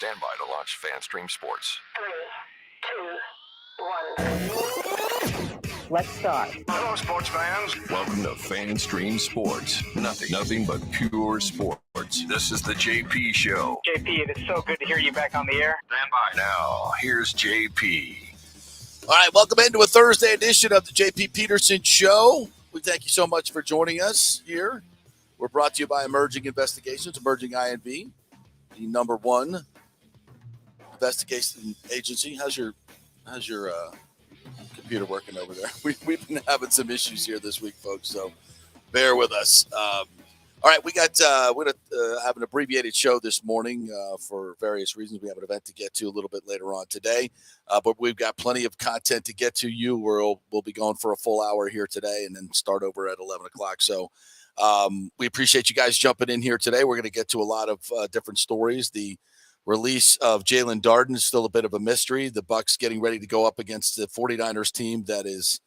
Stand by to launch FanStream Sports. 3, 2, 1. Let's start. Hello, sports fans. Welcome to FanStream Sports. Nothing but pure sports. This is the JP Show. JP, it is so good to hear you back on the air. Stand by. Now, here's JP. All right, welcome into a Thursday edition of the JP Peterson Show. We thank you so much for joining us here. We're brought to you by Emerging Investigations, Emerging INV, the number one investigation agency. How's your computer working over there? We've been having some issues here this week, folks, so bear with us. All right, we're going to have an abbreviated show this morning for various reasons. We have an event to get to a little bit later on today, but we've got plenty of content to get to you. We'll be going for a full hour here today and then start over at 11 o'clock. So we appreciate you guys jumping in here today. We're going to get to a lot of different stories. The release of Jalen Darden is still a bit of a mystery. The Bucs getting ready to go up against the 49ers team that is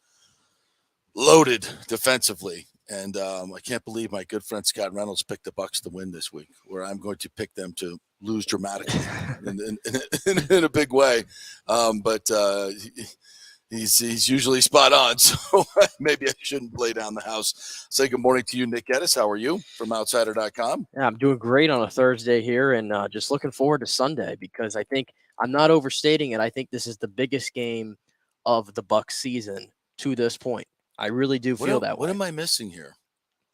loaded defensively. And I can't believe my good friend Scott Reynolds picked the Bucs to win this week, where I'm going to pick them to lose dramatically in a big way. But he's usually spot on, so maybe I shouldn't play down the house. Say good morning to you, Nick Geddes. How are you from Outsider.com? Yeah, I'm doing great on a Thursday here, and just looking forward to Sunday because I think I'm not overstating it. I think this is the biggest game of the Bucs season to this point. I really do feel that way. What am I missing here?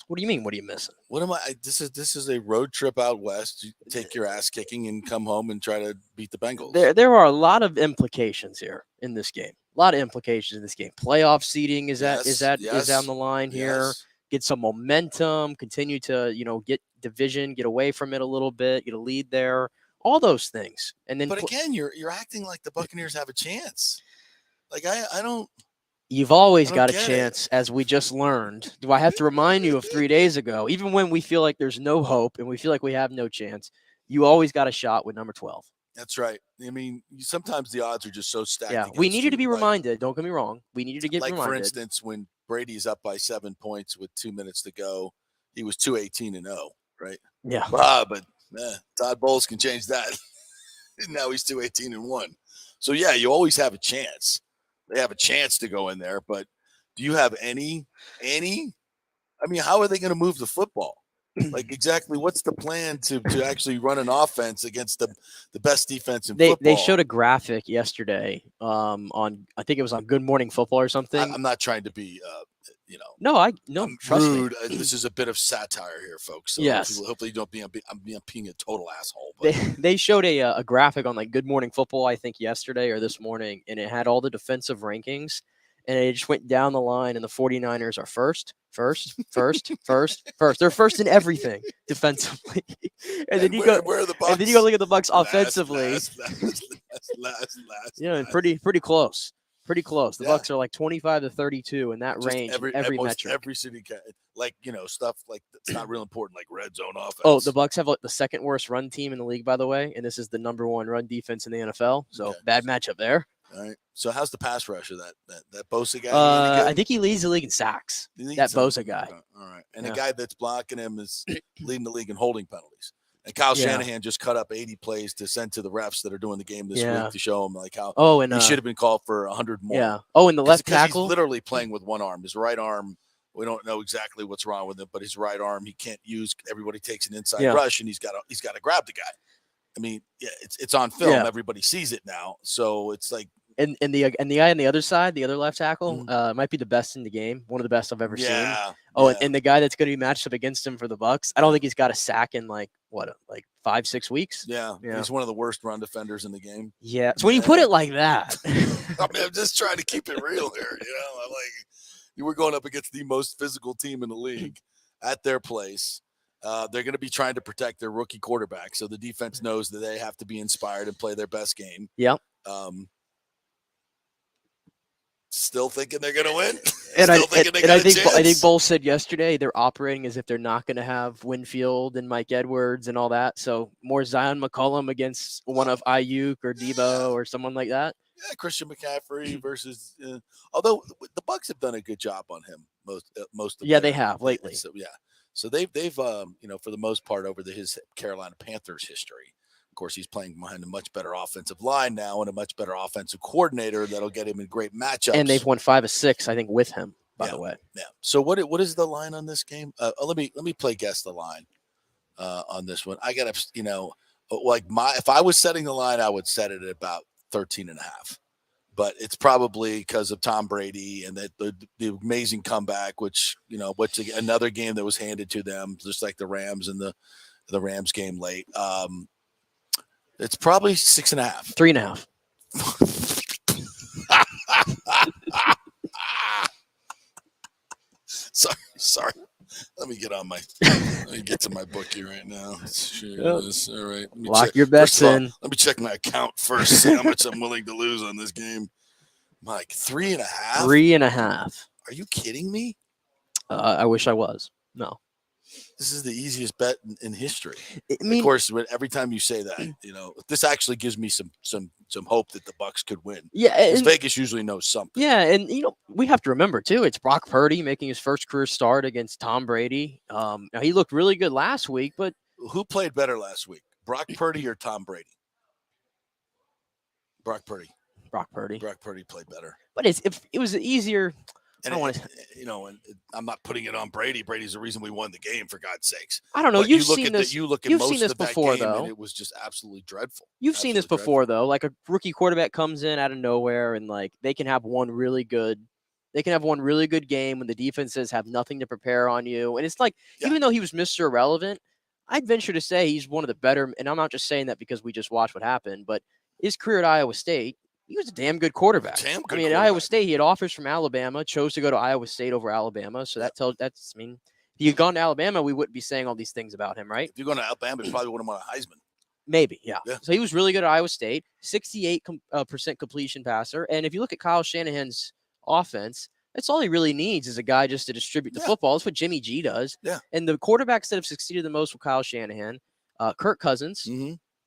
What do you mean? What are you missing? What am I? This is a road trip out west. You take your ass kicking and come home and try to beat the Bengals. There are a lot of implications here in this game. A lot of implications in this game. Playoff seeding is on the line here. Get some momentum. Continue to get division. Get away from it a little bit. Get a lead there. All those things. And then, but again, you're acting like the Buccaneers have a chance. Like I don't. You've always got a chance, as we just learned. Do I have to remind you of 3 days ago? Even when we feel like there's no hope and we feel like we have no chance, you always got a shot with number 12. That's right. I mean, sometimes the odds are just so stacked. Yeah, we needed to be reminded. Don't get me wrong. We needed to get reminded. For instance, when Brady's up by 7 points with 2 minutes to go, he was 2-18-0, right? Yeah. But Todd Bowles can change that. Now he's 2-18-1. So, yeah, you always have a chance. They have a chance to go in there, but do you have any? I mean, how are they going to move the football? Like, exactly what's the plan to actually run an offense against the best defense in football? They showed a graphic yesterday on, I think it was on Good Morning Football or something. I'm not trying to be, No, trust rude. me. This is a bit of satire here, folks. So yes. Hopefully you don't be I'm being a total asshole. But. They showed a graphic on like Good Morning Football, I think yesterday or this morning, and it had all the defensive rankings, and it just went down the line, and the 49ers are first. They're first in everything defensively. And then where are the Bucs? And then you go look at the Bucs offensively. Last. Pretty close. Pretty close. The Bucs are like 25 to 32 in that just range. Every metric. Every city, stuff like that's not real important, like red zone offense. Oh, the Bucs have the second worst run team in the league, by the way, and this is the number one run defense in the NFL. So bad matchup there. All right. So how's the pass rusher that Bosa guy? I think he leads the league in sacks. That Bosa guy. All right. And the guy that's blocking him is leading the league in holding penalties. And Kyle Shanahan just cut up 80 plays to send to the refs that are doing the game this week to show them like how he should have been called for 100 more. Yeah. Oh, and the left tackle? He's literally playing with one arm. His right arm, we don't know exactly what's wrong with him, but his right arm he can't use. Everybody takes an inside rush, and he's got to grab the guy. I mean, it's on film. Yeah. Everybody sees it now, so it's like. And the guy on the other side, the other left tackle, might be the best in the game. One of the best I've ever seen. Oh, and the guy that's going to be matched up against him for the Bucs, I don't think he's got a sack in like 5-6 weeks. Yeah, he's one of the worst run defenders in the game. Yeah, so when you put it like that, I mean, I'm just trying to keep it real here. I'm like, you were going up against the most physical team in the league at their place. They're going to be trying to protect their rookie quarterback, so the defense knows that they have to be inspired and play their best game. Yep. Still thinking they're going to win. And I think Bowles said yesterday they're operating as if they're not going to have Winfield and Mike Edwards and all that. So more Zion McCollum against one of Ayuk or Debo or someone like that. Yeah, Christian McCaffrey versus. Although the Bucs have done a good job on him most of. Yeah, they have lately. So they've for the most part over his Carolina Panthers history, course, he's playing behind a much better offensive line now and a much better offensive coordinator that'll get him in great matchups. And they've won 5 of 6, I think, with him. By the way, yeah. So what is the line on this game? Let me play guess the line on this one. I got to, if I was setting the line, I would set it at about 13.5. But it's probably because of Tom Brady and that the amazing comeback, which another game that was handed to them, just like the Rams and the Rams game late. It's probably 6.5, 3.5. Sorry. Let me get to my bookie right now. All right. Lock your bets in. Let me check my account first, see how much I'm willing to lose on this game. Mike, 3.5? 3.5. Are you kidding me? I wish I was. No. This is the easiest bet in history. I mean, of course, every time you say that, this actually gives me some hope that the Bucs could win. Yeah, and Vegas usually knows something. Yeah, and we have to remember too, it's Brock Purdy making his first career start against Tom Brady. Now he looked really good last week, but who played better last week, Brock Purdy or Tom Brady? Brock Purdy. Brock Purdy played better. But it was easier. And I'm not putting it on Brady. Brady's the reason we won the game, for God's sakes. I don't know. But you've seen this before, though. And it was just absolutely dreadful. You've seen this before, though. Like a rookie quarterback comes in out of nowhere, and like they can have one really good game when the defenses have nothing to prepare on you. And it's like, even though he was Mr. Irrelevant, I'd venture to say he's one of the better. And I'm not just saying that because we just watched what happened, but his career at Iowa State, he was a damn good quarterback. At Iowa State, he had offers from Alabama, chose to go to Iowa State over Alabama. So if he had gone to Alabama, we wouldn't be saying all these things about him, right? If you're going to Alabama, you probably wouldn't want a Heisman. Maybe, yeah. So he was really good at Iowa State, 68% completion passer. And if you look at Kyle Shanahan's offense, that's all he really needs is a guy just to distribute the football. That's what Jimmy G does. Yeah. And the quarterbacks that have succeeded the most with Kyle Shanahan, Kirk Cousins,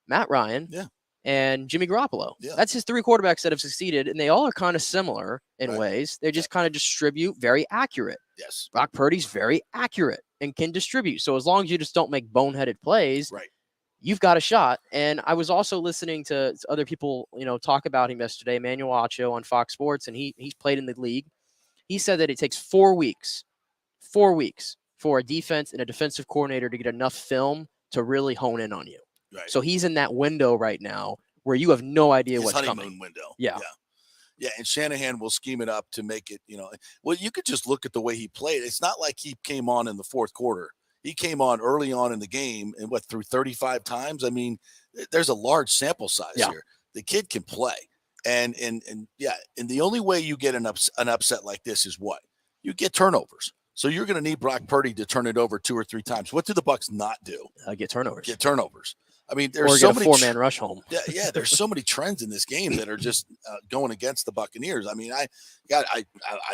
Matt Ryan, and Jimmy Garoppolo. Yeah. That's his 3 quarterbacks that have succeeded, and they all are kind of similar in ways. They just kind of distribute very accurate. Yes. Brock Purdy's very accurate and can distribute. So as long as you just don't make boneheaded plays, you've got a shot. And I was also listening to other people, talk about him yesterday, Emmanuel Acho on Fox Sports, and he's played in the league. He said that it takes 4 weeks for a defense and a defensive coordinator to get enough film to really hone in on you. Right. So he's in that window right now where you have no idea what's honeymoon coming. Window. Yeah. And Shanahan will scheme it up to make it, well, you could just look at the way he played. It's not like he came on in the fourth quarter. He came on early on in the game and through 35 times. I mean, there's a large sample size here. The kid can play. And the only way you get an upset like this is what? You get turnovers. So you're going to need Brock Purdy to turn it over 2 or 3 times. What do the Bucs not do? Get turnovers. I mean, there's so many 4-man rush home. There's so many trends in this game that are just going against the Buccaneers. I mean, I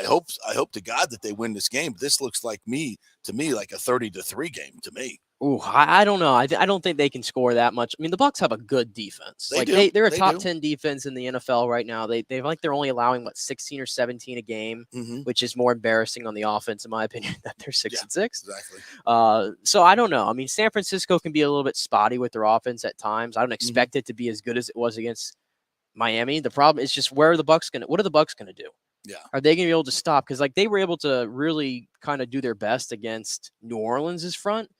hope to God that they win this game. But this looks like to me like a 30-3 game to me. Ooh, I don't know. I don't think they can score that much. I mean, the Bucs have a good defense. They're a top 10 defense in the NFL right now. They're only allowing 16 or 17 a game, which is more embarrassing on the offense, in my opinion, that they're 6-6. Exactly. So I don't know. I mean, San Francisco can be a little bit spotty with their offense at times. I don't expect it to be as good as it was against Miami. The problem is just what are the Bucs gonna do? Yeah. Are they gonna be able to stop? Because they were able to really kind of do their best against New Orleans' front.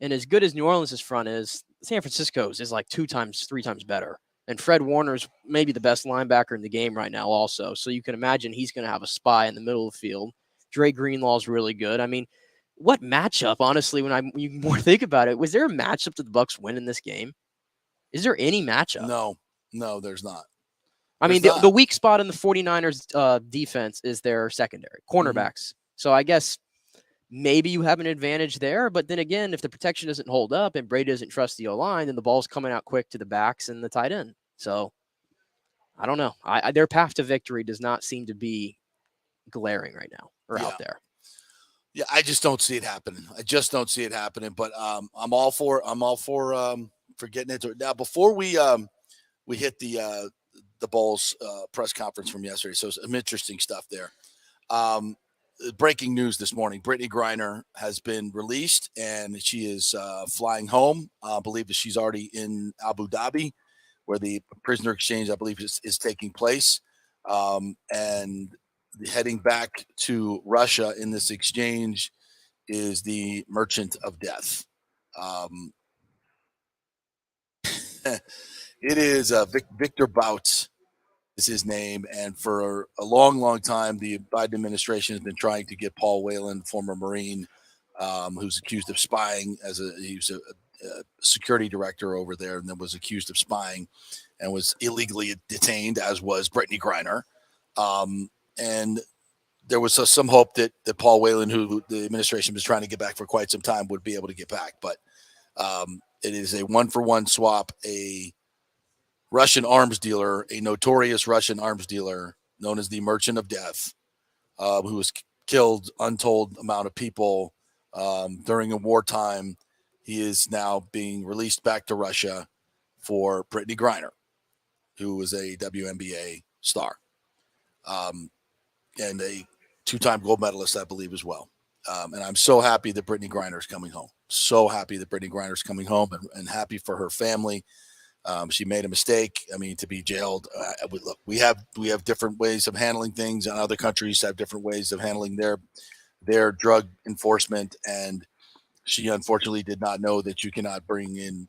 And as good as New Orleans' front is, San Francisco's is like 2 times, 3 times better. And Fred Warner's maybe the best linebacker in the game right now also. So you can imagine he's going to have a spy in the middle of the field. Dre Greenlaw's really good. I mean, what matchup, honestly, when you more think about it, was there a matchup that the Bucs win in this game? Is there any matchup? No, there's not. I mean, the weak spot in the 49ers defense is their secondary, cornerbacks. So I guess maybe you have an advantage there, but then again, if the protection doesn't hold up and Brady doesn't trust the O-line, then the ball's coming out quick to the backs and the tight end. So I don't know. Their path to victory does not seem to be glaring right now or out there. Yeah, I just don't see it happening. But I'm all for getting into it now. Before we hit the Bulls press conference from yesterday, so some interesting stuff there. breaking news this morning. Brittany Griner has been released, and she is flying home. I believe that she's already in Abu Dhabi, where the prisoner exchange, I believe, is taking place. And heading back to Russia in this exchange is the Merchant of Death. It is Victor Bout is his name. And for a long, long time, the Biden administration has been trying to get Paul Whelan, former Marine, who's accused of spying he was a security director over there, and then was accused of spying and was illegally detained, as was Brittany Griner. And there was some hope that Paul Whelan, who the administration was trying to get back for quite some time, would be able to get back. But it is a 1-for-1 swap. A Russian arms dealer, a notorious Russian arms dealer known as the Merchant of Death, who has killed untold amount of people during a wartime. He is now being released back to Russia for Brittany Griner, who was a WNBA star and a 2-time gold medalist, I believe, as well. And I'm so happy that Brittany Griner is coming home. So happy that Brittany Griner is coming home, and happy for her family. She made a mistake. I mean, to be jailed. Look, we have different ways of handling things, and other countries have different ways of handling their drug enforcement. And she unfortunately did not know that you cannot bring in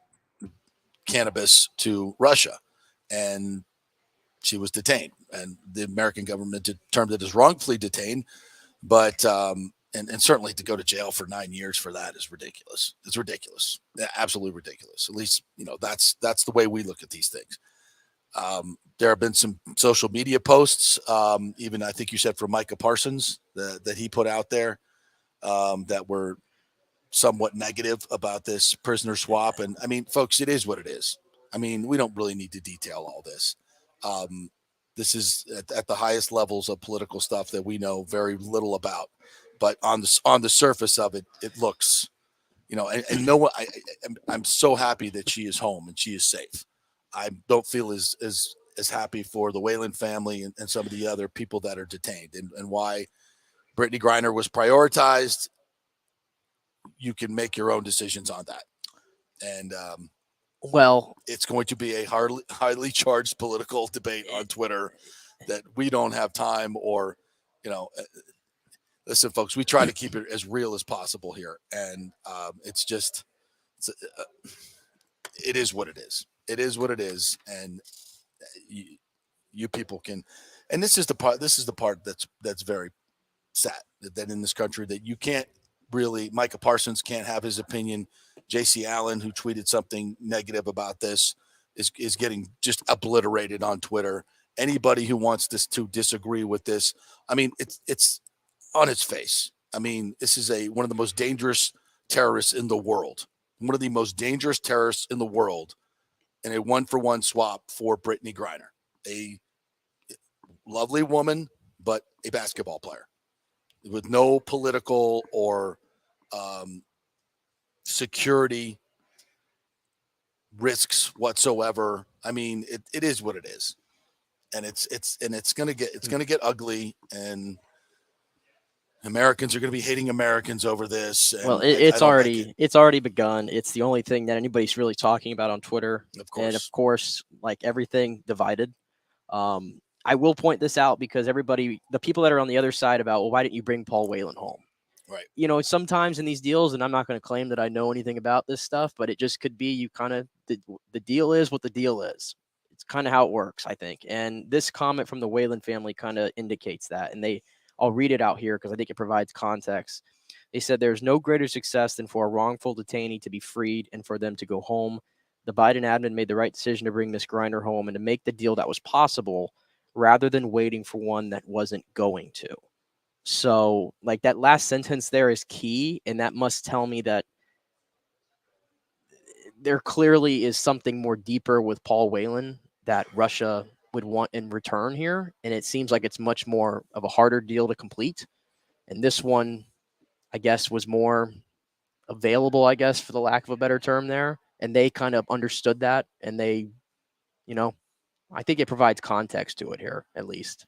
cannabis to Russia, and she was detained. And the American government determined it as wrongfully detained. But and certainly to go to jail for 9 years for that is ridiculous. It's ridiculous, absolutely ridiculous. At least that's the way we look at these things. There have been some social media posts, even I think you said from Micah Parsons that he put out there that were somewhat negative about this prisoner swap. And I mean, folks, it is what it is. I mean, we don't really need to detail all this. This is at the highest levels of political stuff that we know very little about. But on the surface of it, it looks, and no one. I'm so happy that she is home and she is safe. I don't feel as happy for the Whelan family and some of the other people that are detained, and why Brittany Griner was prioritized. You can make your own decisions on that. And well, it's going to be a highly charged political debate on Twitter that we don't have time or, listen, folks, we try to keep it as real as possible here. And it is what it is. It is what it is. And you people can, and this is the part that's very sad that in this country that you can't really, Micah Parsons can't have his opinion. JC Allen, who tweeted something negative about this, is getting just obliterated on Twitter. Anybody who wants to disagree with this, I mean, it's on its face. I mean, this is one of the most dangerous terrorists in the world. One of the most dangerous terrorists in the world, and a 1-for-1 swap for Brittany Griner, a lovely woman, but a basketball player with no political or security risks whatsoever. I mean, it is what it is, and it's gonna get ugly, and Americans are going to be hating Americans over this. And well, it's already begun. It's the only thing that anybody's really talking about on Twitter. And of course, like everything divided. I will point this out because the people that are on the other side about, well, why didn't you bring Paul Whelan home? Right. Sometimes in these deals, and I'm not going to claim that I know anything about this stuff, but it just could be you kind of, the deal is what the deal is. It's kind of how it works, I think. And this comment from the Whelan family kind of indicates that. And I'll read it out here because I think it provides context. They said there's no greater success than for a wrongful detainee to be freed and for them to go home. The Biden admin made the right decision to bring Miss Griner home and to make the deal that was possible rather than waiting for one that wasn't going to. So, like, that last sentence there is key, and that must tell me that there clearly is something more deeper with Paul Whelan that Russia would want in return here, and it seems like it's much more of a harder deal to complete. And this one, I guess, was more available, I guess, for the lack of a better term there, and they kind of understood that, and they, I think it provides context to it here, at least.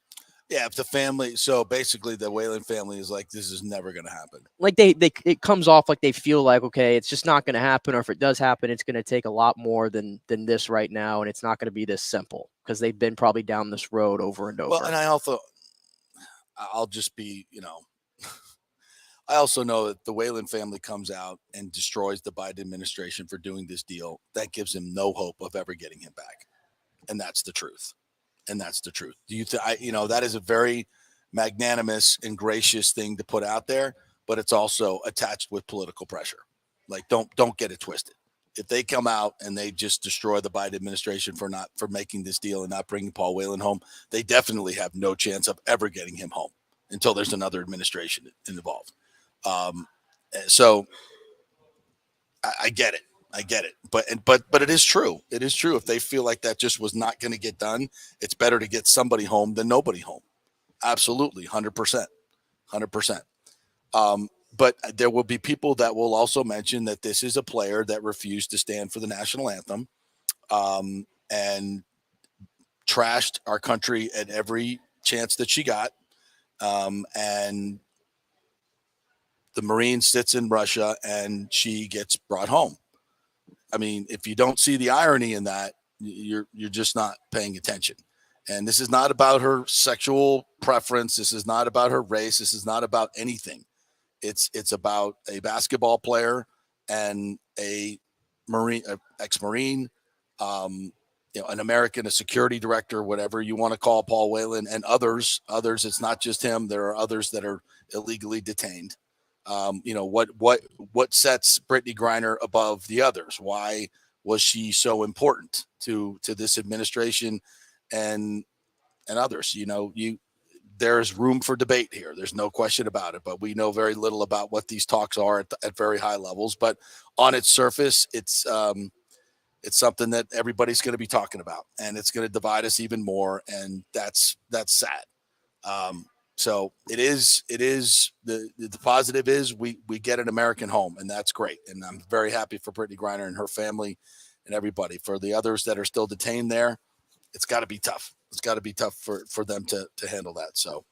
Yeah, if the family, so basically the Whalen family is like, this is never going to happen. Like it comes off like they feel like, okay, it's just not going to happen, or if it does happen, it's going to take a lot more than this right now, and it's not going to be this simple because they've been probably down this road over and over. Well, and I'll just be, I also know that the Whalen family comes out and destroys the Biden administration for doing this deal. That gives him no hope of ever getting him back. And that's the truth. Do you that is a very magnanimous and gracious thing to put out there, but it's also attached with political pressure. Like, don't get it twisted. If they come out and they just destroy the Biden administration for making this deal and not bringing Paul Whalen home, they definitely have no chance of ever getting him home until there's another administration involved. So I get it. But it is true. It is true. If they feel like that just was not going to get done, it's better to get somebody home than nobody home. Absolutely. 100%. But there will be people that will also mention that this is a player that refused to stand for the national anthem, and trashed our country at every chance that she got. And the Marine sits in Russia and she gets brought home. I mean, if you don't see the irony in that, you're just not paying attention. And this is not about her sexual preference. This is not about her race. This is not about anything. It's about a basketball player and a Marine, ex-Marine, an American, a security director, whatever you want to call Paul Whalen, and others. It's not just him. There are others that are illegally detained. What sets Brittany Griner above the others? Why was she so important to this administration and others? There's room for debate here. There's no question about it, but we know very little about what these talks are at very high levels. But on its surface, it's something that everybody's going to be talking about, and it's going to divide us even more. And that's sad. So it is the positive is we get an American home, and that's great. And I'm very happy for Brittany Griner and her family and everybody. For the others that are still detained there, it's got to be tough. It's got to be tough for them to handle that. So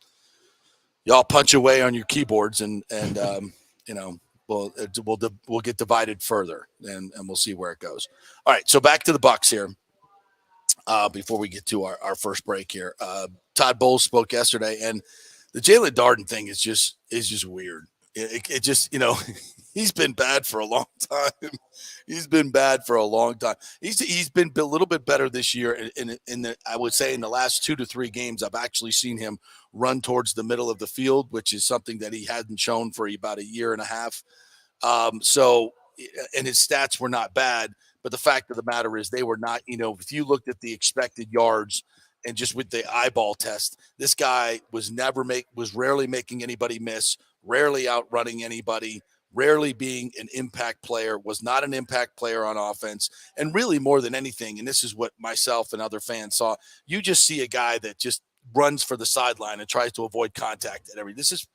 y'all punch away on your keyboards and we'll get divided further and we'll see where it goes. All right. So back to the Bucs here. Before we get to our first break here, Todd Bowles spoke yesterday, and the Jalen Darden thing is just weird. It just, he's been bad for a long time. He's been a little bit better this year. I would say in the last 2 to 3 games, I've actually seen him run towards the middle of the field, which is something that he hadn't shown for about a year and a half. And his stats were not bad, but the fact of the matter is they were not, if you looked at the expected yards and just with the eyeball test, this guy was rarely making anybody miss, rarely outrunning anybody, rarely being an impact player, was not an impact player on offense. And really more than anything, and this is what myself and other fans saw, you just see a guy that just runs for the sideline and tries to avoid contact at this is,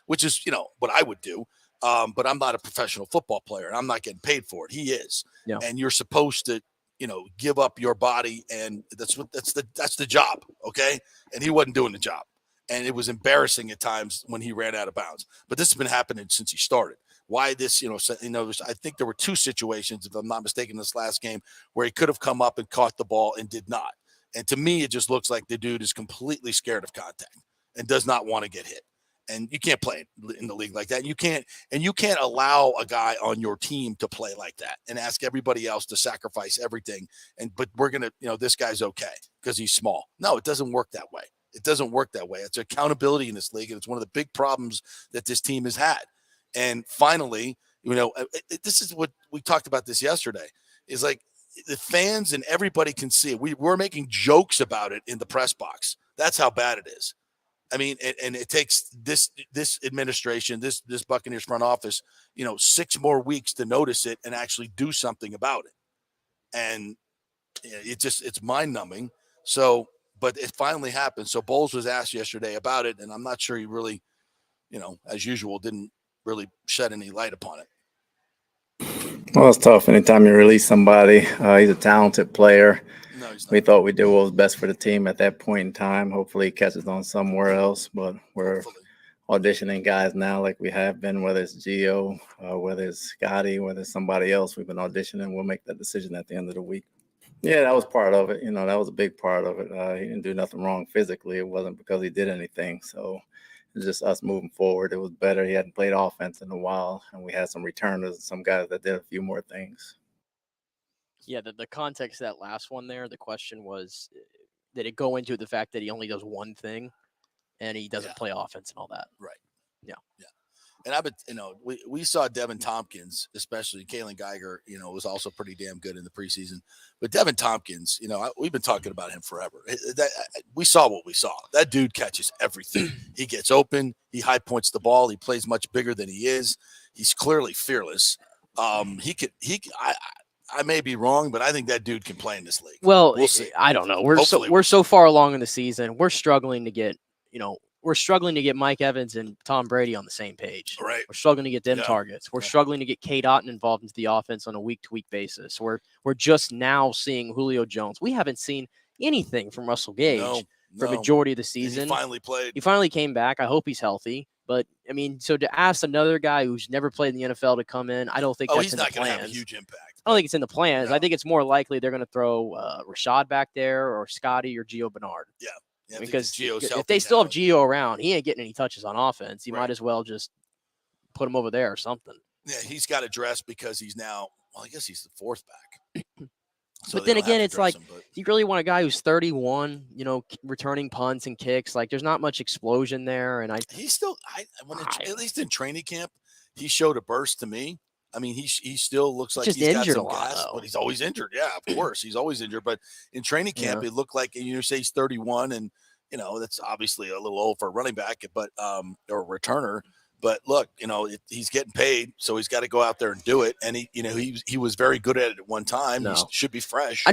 which is, what I would do. But I'm not a professional football player and I'm not getting paid for it. He is. Yeah. And you're supposed to, give up your body. And that's the job. Okay. And he wasn't doing the job. And it was embarrassing at times when he ran out of bounds, but this has been happening since he started. Why this, I think there were 2 situations, if I'm not mistaken, this last game where he could have come up and caught the ball and did not. And to me, it just looks like the dude is completely scared of contact and does not want to get hit. And you can't play in the league like that. You can't allow a guy on your team to play like that and ask everybody else to sacrifice everything. But we're going to, this guy's okay because he's small. No, it doesn't work that way. It's accountability in this league. And it's one of the big problems that this team has had. And finally, this is what we talked about this yesterday, is like the fans and everybody can see it. We're making jokes about it in the press box. That's how bad it is. I mean, and it takes this administration, this Buccaneers front office, 6 more weeks to notice it and actually do something about it. And it's mind numbing. So, but it finally happened. So Bowles was asked yesterday about it, and I'm not sure he really, as usual, didn't really shed any light upon it. Well, it's tough anytime you release somebody. He's a talented player. No, we thought we did what was best for the team at that point in time. Hopefully he catches on somewhere else, but we're auditioning guys now like we have been, whether it's Gio, whether it's Scotty, whether it's somebody else. We've been auditioning. We'll make that decision at the end of the week. Yeah, that was part of it. That was a big part of it. He didn't do nothing wrong physically. It wasn't because he did anything. So it's just us moving forward. It was better. He hadn't played offense in a while, and we had some returners and some guys that did a few more things. Yeah, the context of that last one there, the question was, did it go into the fact that he only does one thing and he doesn't play offense and all that? Right. Yeah. Yeah. And I've been, we saw Devin Tompkins, especially Kalen Geiger, was also pretty damn good in the preseason. But Devin Tompkins, we've been talking about him forever. We saw what we saw. That dude catches everything. He gets open. He high points the ball. He plays much bigger than he is. He's clearly fearless. I may be wrong, but I think that dude can play in this league. Well, we'll see. I don't know. We're so far along in the season. We're struggling to get, Mike Evans and Tom Brady on the same page. Right. We're struggling to get them targets. We're struggling to get Kate Otten involved into the offense on a week-to-week basis. We're just now seeing Julio Jones. We haven't seen anything from Russell Gage for the majority of the season. And he finally played. He finally came back. I hope he's healthy. But, so to ask another guy who's never played in the NFL to come in, I don't think that's in the plans. He's not going to have a huge impact. I don't think it's in the plans. No. I think it's more likely they're going to throw Rashad back there or Scotty or Gio Bernard. Yeah. Because if they still have Gio around, he ain't getting any touches on offense. You might as well just put him over there or something. Yeah, he's got to dress because he's now, I guess he's the fourth back. But then again, it's like, you really want a guy who's 31, returning punts and kicks. Like, there's not much explosion there. And he's still, at least in training camp, he showed a burst to me. I mean, he still looks like he's got some gas, but he's always injured. Yeah, of course, he's always injured. But in training camp, it looked like say he's 31, and that's obviously a little old for a running back, but or a returner. But look, he's getting paid, so he's got to go out there and do it. And he was very good at it at one time. He should be fresh. I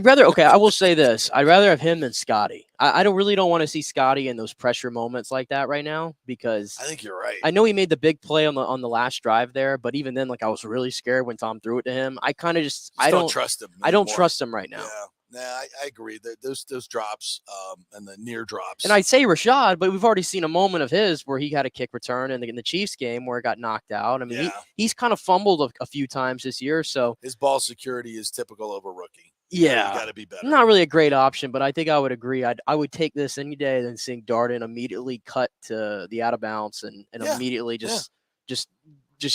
will say this: I'd rather have him than Scotty. I don't want to see Scotty in those pressure moments like that right now, because I think you're right. I know he made the big play on the last drive there, but even then, I was really scared when Tom threw it to him. I kind of just don't trust him. I don't trust him right now. Yeah. Nah, I agree. Those drops and the near drops. And I'd say Rashad, but we've already seen a moment of his where he had a kick return in the Chiefs game where it got knocked out. I mean, he's kind of fumbled a few times this year. So his ball security is typical of a rookie. Yeah. You got to be better. Not really a great option, but I think I would agree. I would take this any day than seeing Darden immediately cut to the out of bounds and immediately just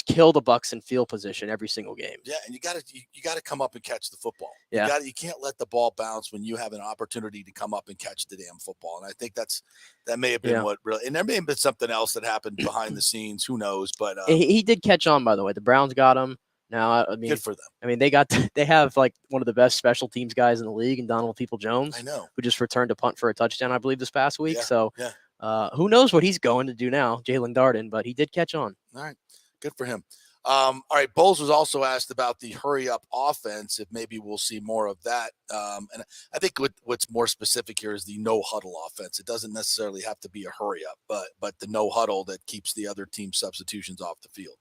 kill the Bucs in field position every single game. Yeah, and you got to come up and you football. Yeah. You can't let the ball bounce when you have an opportunity to come up and catch the damn football. And I think that may have been what really, and there may have been something else that happened behind the scenes. Who knows? But he did catch on, by the way. The Browns got him. Now, I mean, good for them. I mean, they have one of the best special teams guys in the league, and Donald Peoples-Jones. I know, who just returned a punt for a touchdown, I believe, this past week. Who knows what he's going to do now, Jalen Darden? But he did catch on. All right, good for him. All right, Bowles was also asked about the hurry-up offense, if maybe we'll see more of that. And I think what's more specific here is the no-huddle offense. It doesn't necessarily have to be a hurry-up, but the no-huddle that keeps the other team substitutions off the field.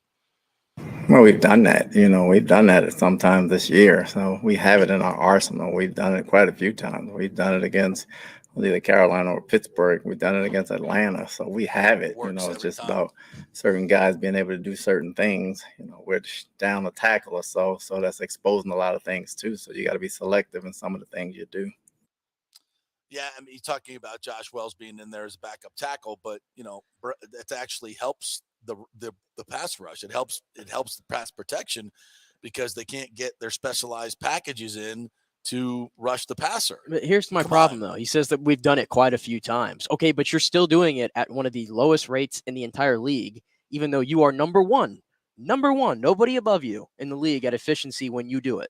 Well, we've done that. We've done that sometimes this year. So we have it in our arsenal. We've done it quite a few times. We've done it against either Carolina or Pittsburgh. We've done it against Atlanta. So we have it. It's just about certain guys being able to do certain things. We're down a tackle or so. So that's exposing a lot of things too. So you got to be selective in some of the things you do. Yeah, I mean, you're talking about Josh Wells being in there as a backup tackle, but that actually helps the pass rush. It helps the pass protection because they can't get their specialized packages in to rush the passer. But here's my problem, though. He says that we've done it quite a few times. Okay, but you're still doing it at one of the lowest rates in the entire league, even though you are number one, nobody above you in the league at efficiency when you do it.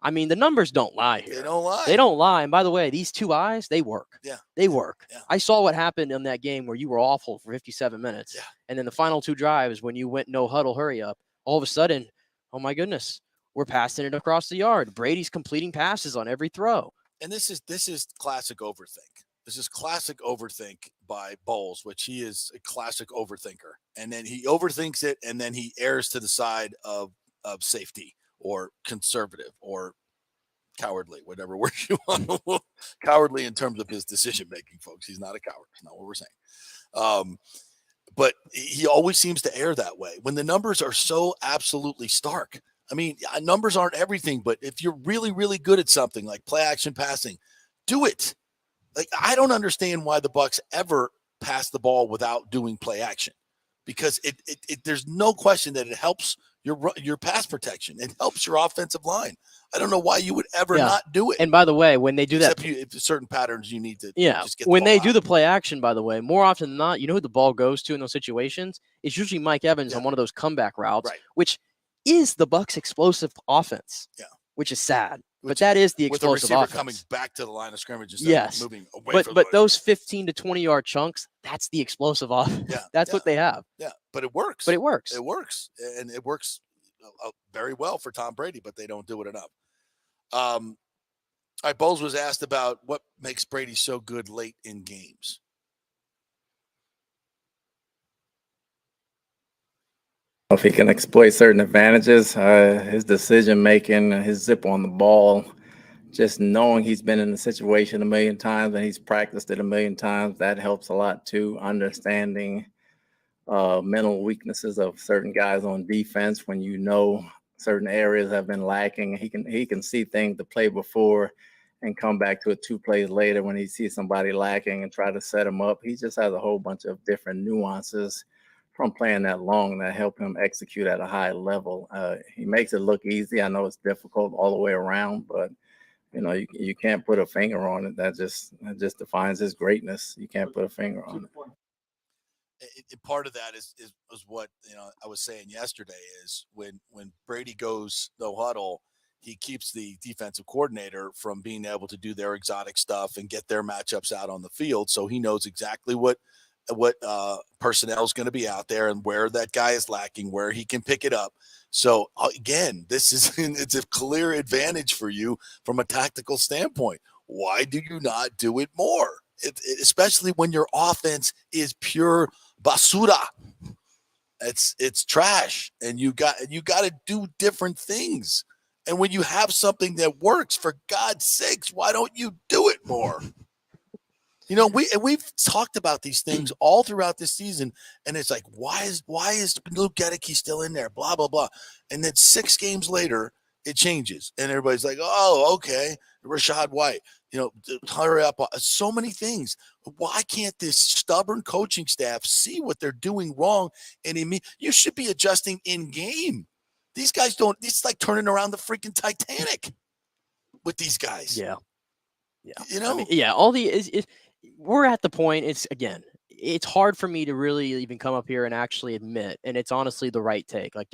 I mean, the numbers don't lie here. They don't lie. And by the way, these two eyes, they work. Yeah. They work. Yeah. I saw what happened in that game where you were awful for 57 minutes. Yeah. And then the final two drives when you went no huddle, hurry up, all of a sudden, oh my goodness, we're passing it across the yard. Brady's completing passes on every throw. And this is classic overthink. This is classic overthink by Bowles, which he is a classic overthinker. And then he overthinks it, and then he errs to the side of safety or conservative or cowardly, whatever word you want. Cowardly in terms of his decision making, folks. He's not a coward. That's not what we're saying. But he always seems to err that way when the numbers are so absolutely stark. I mean, numbers aren't everything, but if you're really, really good at something like play action passing, do it. Like, I don't understand why the Bucs ever pass the ball without doing play action, because it there's no question that it helps your pass protection. It helps your offensive line. I don't know why you would ever not do it. And by the way, when they do Except that, if certain patterns you need to just get when the ball they do out. the play action, by the way, more often than not, you know who the ball goes to in those situations? It's usually Mike Evans on one of those comeback routes, which is the Bucs' explosive offense. Yeah, which is sad. But that is the explosive with the receiver offense. coming back to the line of scrimmage instead of moving away from but those 15 to 20-yard chunks, that's the explosive offense. Yeah, that's what they have. Yeah, but it works. It works, and it works very well for Tom Brady, but they don't do it enough. All right, Bowles was asked about what makes Brady so good late in games. If he can exploit certain advantages, his decision making, his zip on the ball, just knowing he's been in the situation a million times and he's practiced it a million times, that helps a lot too. Understanding mental weaknesses of certain guys on defense when you know certain areas have been lacking. He can see things to play before and come back to it 2 plays later when he sees somebody lacking and try to set him up. He just has a whole bunch of different nuances from playing that long that help him execute at a high level. He makes it look easy. I know it's difficult all the way around, but you can't put a finger on it. That just defines his greatness. You can't put a finger on it. Part of that is what I was saying yesterday is when Brady goes no huddle, he keeps the defensive coordinator from being able to do their exotic stuff and get their matchups out on the field. So he knows exactly what personnel is going to be out there and where that guy is lacking, where he can pick it up. So again, it's a clear advantage for you from a tactical standpoint. Why do you not do it more? Especially when your offense is pure basura. It's trash, and you got to do different things. And when you have something that works, for God's sakes, why don't you do it more? We've talked about these things all throughout this season, and it's like, why is Luke Gedeke still in there? Blah blah blah. And then 6 games later, it changes, and everybody's like, oh, okay, Rashad White. Hurry up. So many things. Why can't this stubborn coaching staff see what they're doing wrong? And you should be adjusting in game. These guys don't. It's like turning around the freaking Titanic with these guys. Yeah. All we're at the point. It's hard for me to really even come up here and actually admit, and it's honestly the right take. Like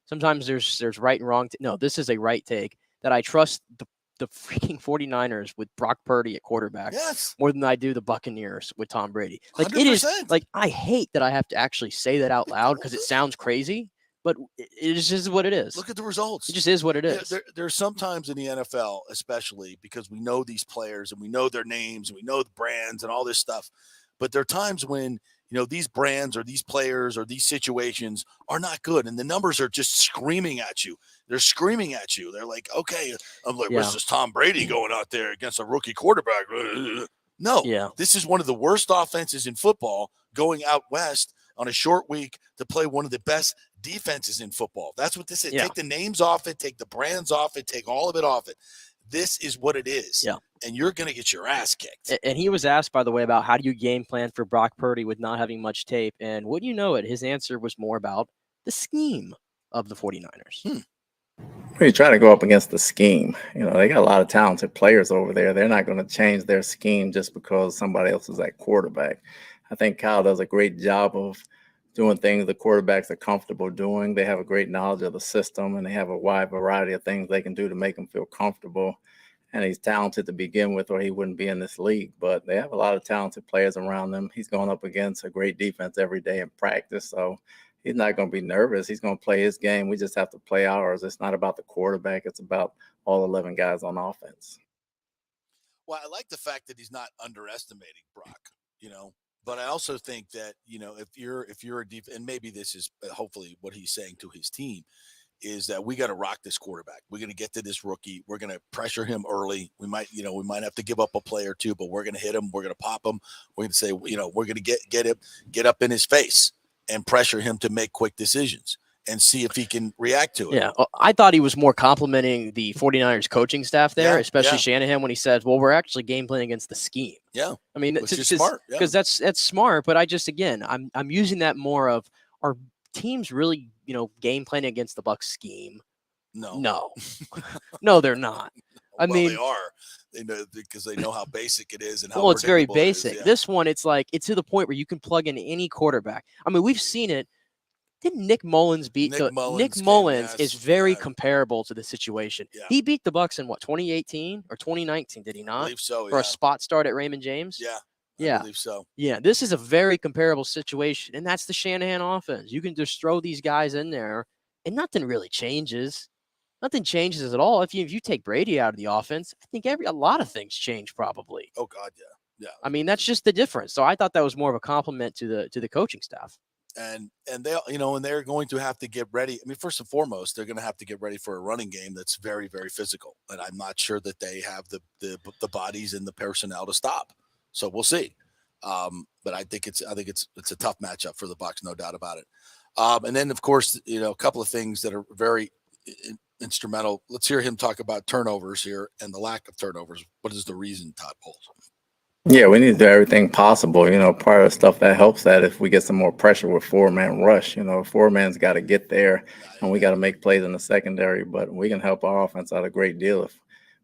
sometimes there's right and wrong. No, this is a right take that I trust the freaking 49ers with Brock Purdy at quarterback more than I do the Buccaneers with Tom Brady. Like 100%. It is like, I hate that I have to actually say that out loud because it sounds crazy, but it is just what it is. Look at the results. It just is what it is. There's sometimes in the NFL, especially because we know these players and we know their names and we know the brands and all this stuff. But there are times when, these brands or these players or these situations are not good. And the numbers are just screaming at you. They're screaming at you. They're like, okay, I'm like, what's this Tom Brady going out there against a rookie quarterback? No, this is one of the worst offenses in football going out west on a short week to play one of the best defenses in football. That's what this is. Take the names off it, take the brands off it, take all of it off it. This is what it is. Yeah. And you're going to get your ass kicked. And he was asked, by the way, about how do you game plan for Brock Purdy with not having much tape? And wouldn't you know it, his answer was more about the scheme of the 49ers. You try to go up against the scheme. They got a lot of talented players over there. They're not going to change their scheme just because somebody else is at quarterback. I think Kyle does a great job of doing things the quarterbacks are comfortable doing. They have a great knowledge of the system, and they have a wide variety of things they can do to make them feel comfortable. And he's talented to begin with, or he wouldn't be in this league. But they have a lot of talented players around them. He's going up against a great defense every day in practice, so he's not going to be nervous. He's going to play his game. We just have to play ours. It's not about the quarterback. It's about all 11 guys on offense. Well, I like the fact that he's not underestimating Brock, But I also think that, if you're a deep, and maybe this is hopefully what he's saying to his team, is that we got to rock this quarterback. We're going to get to this rookie. We're going to pressure him early. We might have to give up a play or two, but we're going to hit him. We're going to pop him. We're going to say, we're going to get up in his face and pressure him to make quick decisions and see if he can react to it. Yeah, I thought he was more complimenting the 49ers coaching staff there, especially Shanahan, when he said, well, we're actually game playing against the scheme. Yeah. I mean, which is smart. Because that's smart, but I'm using that more of, our teams really, game planning against the Bucs scheme? No, they're not. I mean, they are. They know, because they know how basic it is and how it's very basic. Yeah. This one, it's to the point where you can plug in any quarterback. I mean, we've seen it. Didn't Nick Mullins beat Nick Mullins is very comparable to the situation. Yeah. He beat the Bucs in 2018 or 2019, did he not? I believe so, for a spot start at Raymond James? Yeah. I believe so. Yeah, this is a very comparable situation, and that's the Shanahan offense. You can just throw these guys in there, and nothing really changes. Nothing changes at all. If you take Brady out of the offense, I think a lot of things change probably. Oh God, yeah. I mean, that's just the difference. So I thought that was more of a compliment to the coaching staff. And they, and they're going to have to get ready. I mean, first and foremost, they're going to have to get ready for a running game that's very, very physical. And I'm not sure that they have the bodies and the personnel to stop. So we'll see. But I think it's a tough matchup for the Bucs, no doubt about it. And then of course, a couple of things that are very instrumental. Let's hear him talk about turnovers here and the lack of turnovers. What is the reason, Todd Bowles? Yeah, we need to do everything possible. Part of the stuff that helps that if we get some more pressure with 4-man rush, 4-man's got to get there and we got to make plays in the secondary, but we can help our offense out a great deal if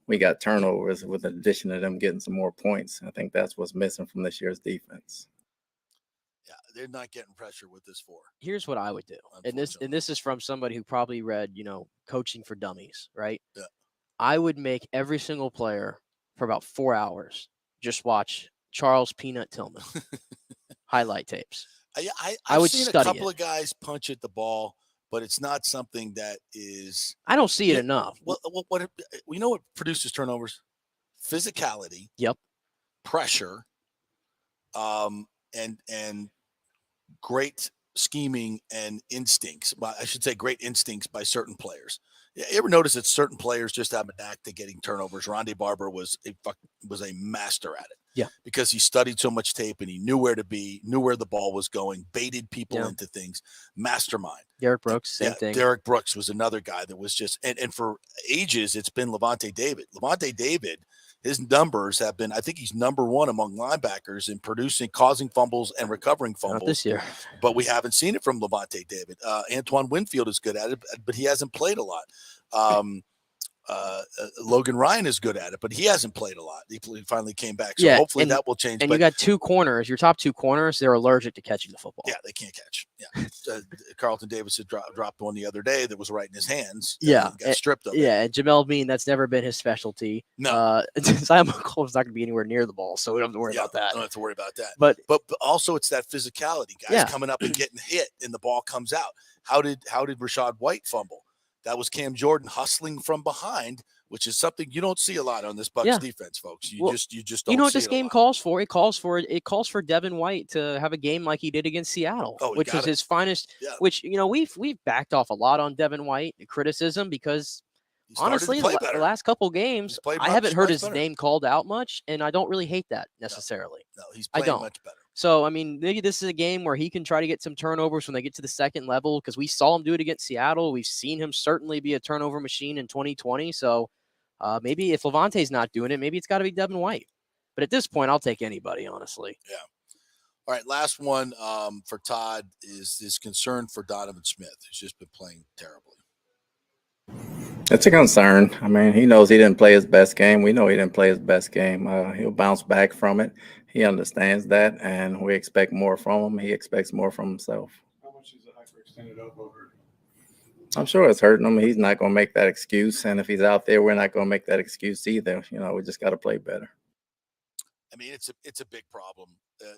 we got turnovers with the addition of them getting some more points. I think that's what's missing from this year's defense. Yeah, they're not getting pressure with this 4. Here's what I would do. And this is from somebody who probably read, Coaching for Dummies, right? Yeah. I would make every single player for about 4 hours just watch Charles Peanut Tillman highlight tapes. I would seen a couple of guys punch at the ball, but it's not something that is. I don't see it enough. What produces turnovers? Physicality. Yep. Pressure. And great scheming and instincts. I should say great instincts by certain players. You ever notice that certain players just have an knack at getting turnovers? Rondé Barber was a master at it. Yeah. Because he studied so much tape and he knew where to be, knew where the ball was going, baited people into things. Mastermind. Derek Brooks, same thing. Derek Brooks was another guy that was just, and for ages, it's been Levante David. Levante David, his numbers have been, I think he's number 1 among linebackers in causing fumbles and recovering fumbles. Not this year. But we haven't seen it from Levante David. Antoine Winfield is good at it, but he hasn't played a lot. Logan Ryan is good at it, but he hasn't played a lot. He finally came back. So hopefully that will change. And you got 2 corners. Your top 2 corners, they're allergic to catching the football. Yeah, they can't catch. Yeah. Carlton Davis had dropped one the other day that was right in his hands. Yeah. Got stripped of it. Yeah, and Jamel Bean, that's never been his specialty. No. Simon Cole's not going to be anywhere near the ball, so we don't have to worry about that. Don't have to worry about that. But also it's that physicality. Guys coming up and getting hit and the ball comes out. How did Rashad White fumble? That was Cam Jordan hustling from behind, which is something you don't see a lot on this Bucs defense, folks. You just don't. You know what this game calls for? It calls for Devin White to have a game like he did against Seattle, which was his finest. Yeah. Which we've backed off a lot on Devin White criticism because honestly, the last couple games I haven't heard his name called out much, and I don't really hate that necessarily. No, he's playing much better. So, I mean, maybe this is a game where he can try to get some turnovers when they get to the second level because we saw him do it against Seattle. We've seen him certainly be a turnover machine in 2020. So maybe if Levante's not doing it, maybe it's got to be Devin White. But at this point, I'll take anybody, honestly. Yeah. All right, last one for Todd is his concern for Donovan Smith, who's just been playing terribly. It's a concern. I mean, he knows he didn't play his best game. We know he didn't play his best game. He'll bounce back from it. He understands that, and we expect more from him. He expects more from himself. How much is a hyperextended elbow hurt? I'm sure it's hurting him. He's not going to make that excuse, and if he's out there, we're not going to make that excuse either. We just got to play better. I mean, it's a big problem.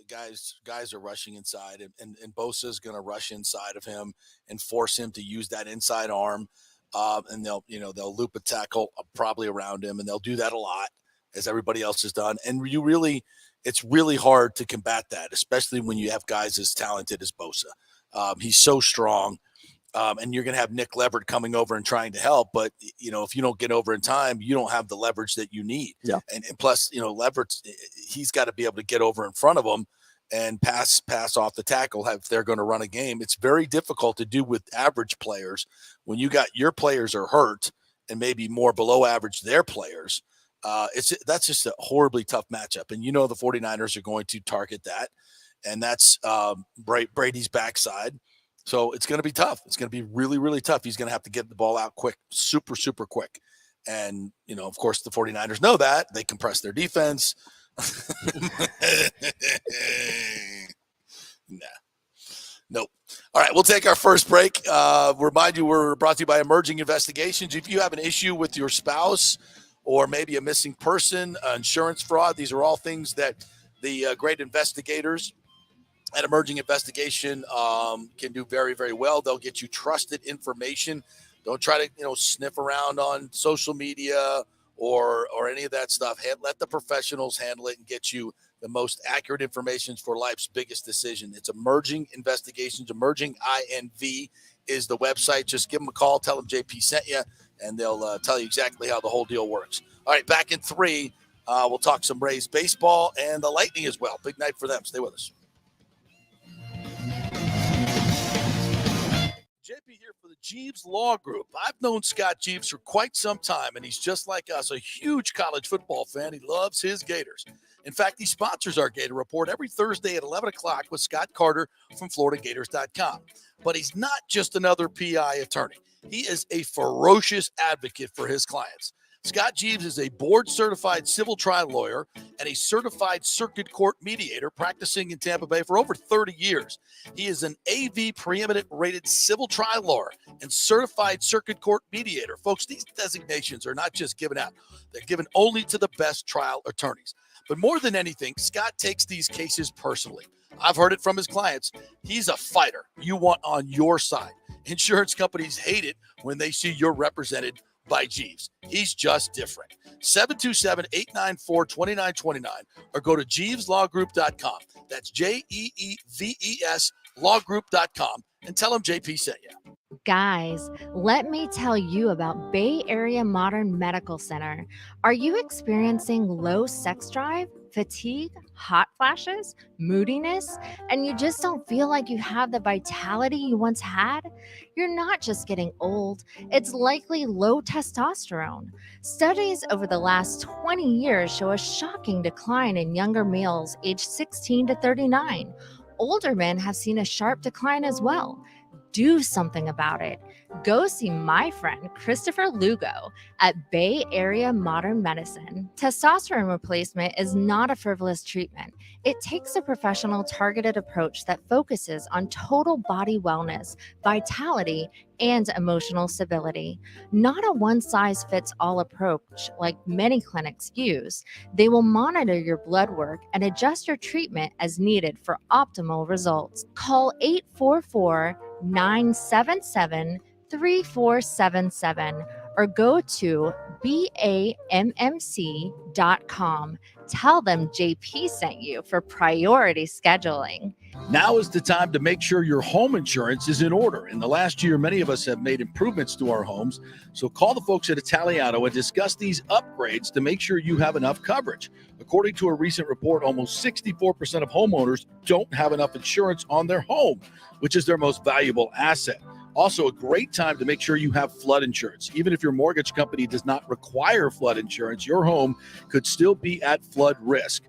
Guys are rushing inside, and Bosa's going to rush inside of him and force him to use that inside arm. And they'll loop a tackle probably around him, and they'll do that a lot, as everybody else has done. And it's really hard to combat that, especially when you have guys as talented as Bosa. He's so strong, And you're going to have Nick Leverett coming over and trying to help. But, if you don't get over in time, you don't have the leverage that you need. Yeah. And plus, Leverett, he's got to be able to get over in front of him and pass off the tackle if they're going to run a game. It's very difficult to do with average players when you got your players are hurt and maybe more below average their players. That's just a horribly tough matchup. And the 49ers are going to target that. And that's Brady's backside. So it's going to be tough. It's going to be really, really tough. He's going to have to get the ball out quick, super, super quick. And, of course, the 49ers know that. They compress their defense. Nope. All right, we'll take our first break. Remind you, we're brought to you by Emerging Investigations. If you have an issue with your spouse or maybe a missing person, insurance fraud, these are all things that the great investigators at Emerging Investigation can do very, very well. They'll get you trusted information. Don't try to, sniff around on social media or any of that stuff. Let the professionals handle it and get you the most accurate information for life's biggest decision. It's Emerging Investigations. Emerging INV is the website. Just give them a call. Tell them JP sent you, and they'll tell you exactly how the whole deal works. All right, back in 3, we'll talk some Rays baseball and the Lightning as well. Big night for them. Stay with us. JP here for the Jeeves Law Group. I've known Scott Jeeves for quite some time, and he's just like us, a huge college football fan. He loves his Gators. In fact, he sponsors our Gator Report every Thursday at 11 o'clock with Scott Carter from FloridaGators.com. But he's not just another PI attorney. He is a ferocious advocate for his clients. Scott Jeeves is a board-certified civil trial lawyer and a certified circuit court mediator practicing in Tampa Bay for over 30 years. He is an AV preeminent rated civil trial lawyer and certified circuit court mediator. Folks, these designations are not just given out. They're given only to the best trial attorneys. But more than anything, Scott takes these cases personally. I've heard it from his clients. He's a fighter you want on your side. Insurance companies hate it when they see you're represented by Jeeves. He's just different. 727-894-2929 or go to JeevesLawGroup.com. That's JEEVES lawgroup.com and tell him JP sent you. Guys, let me tell you about Bay Area Modern Medical Center. Are you experiencing low sex drive, fatigue, hot flashes, moodiness, and you just don't feel like you have the vitality you once had? You're not just getting old, it's likely low testosterone. Studies over the last 20 years show a shocking decline in younger males aged 16 to 39. Older men have seen a sharp decline as well. Do something about it. Go see my friend Christopher Lugo at Bay Area Modern Medicine. Testosterone replacement is not a frivolous treatment. It takes a professional, targeted approach that focuses on total body wellness, vitality, and emotional stability. Not a one-size-fits-all approach like many clinics use. They will monitor your blood work and adjust your treatment as needed for optimal results. Call 844-977-3477 or go to BAMMC.com. Tell them JP sent you for priority scheduling. Now is the time to make sure your home insurance is in order. In the last year, many of us have made improvements to our homes. So call the folks at Italiano and discuss these upgrades to make sure you have enough coverage. According to a recent report, almost 64% of homeowners don't have enough insurance on their home, which is their most valuable asset. Also, a great time to make sure you have flood insurance. Even if your mortgage company does not require flood insurance, your home could still be at flood risk.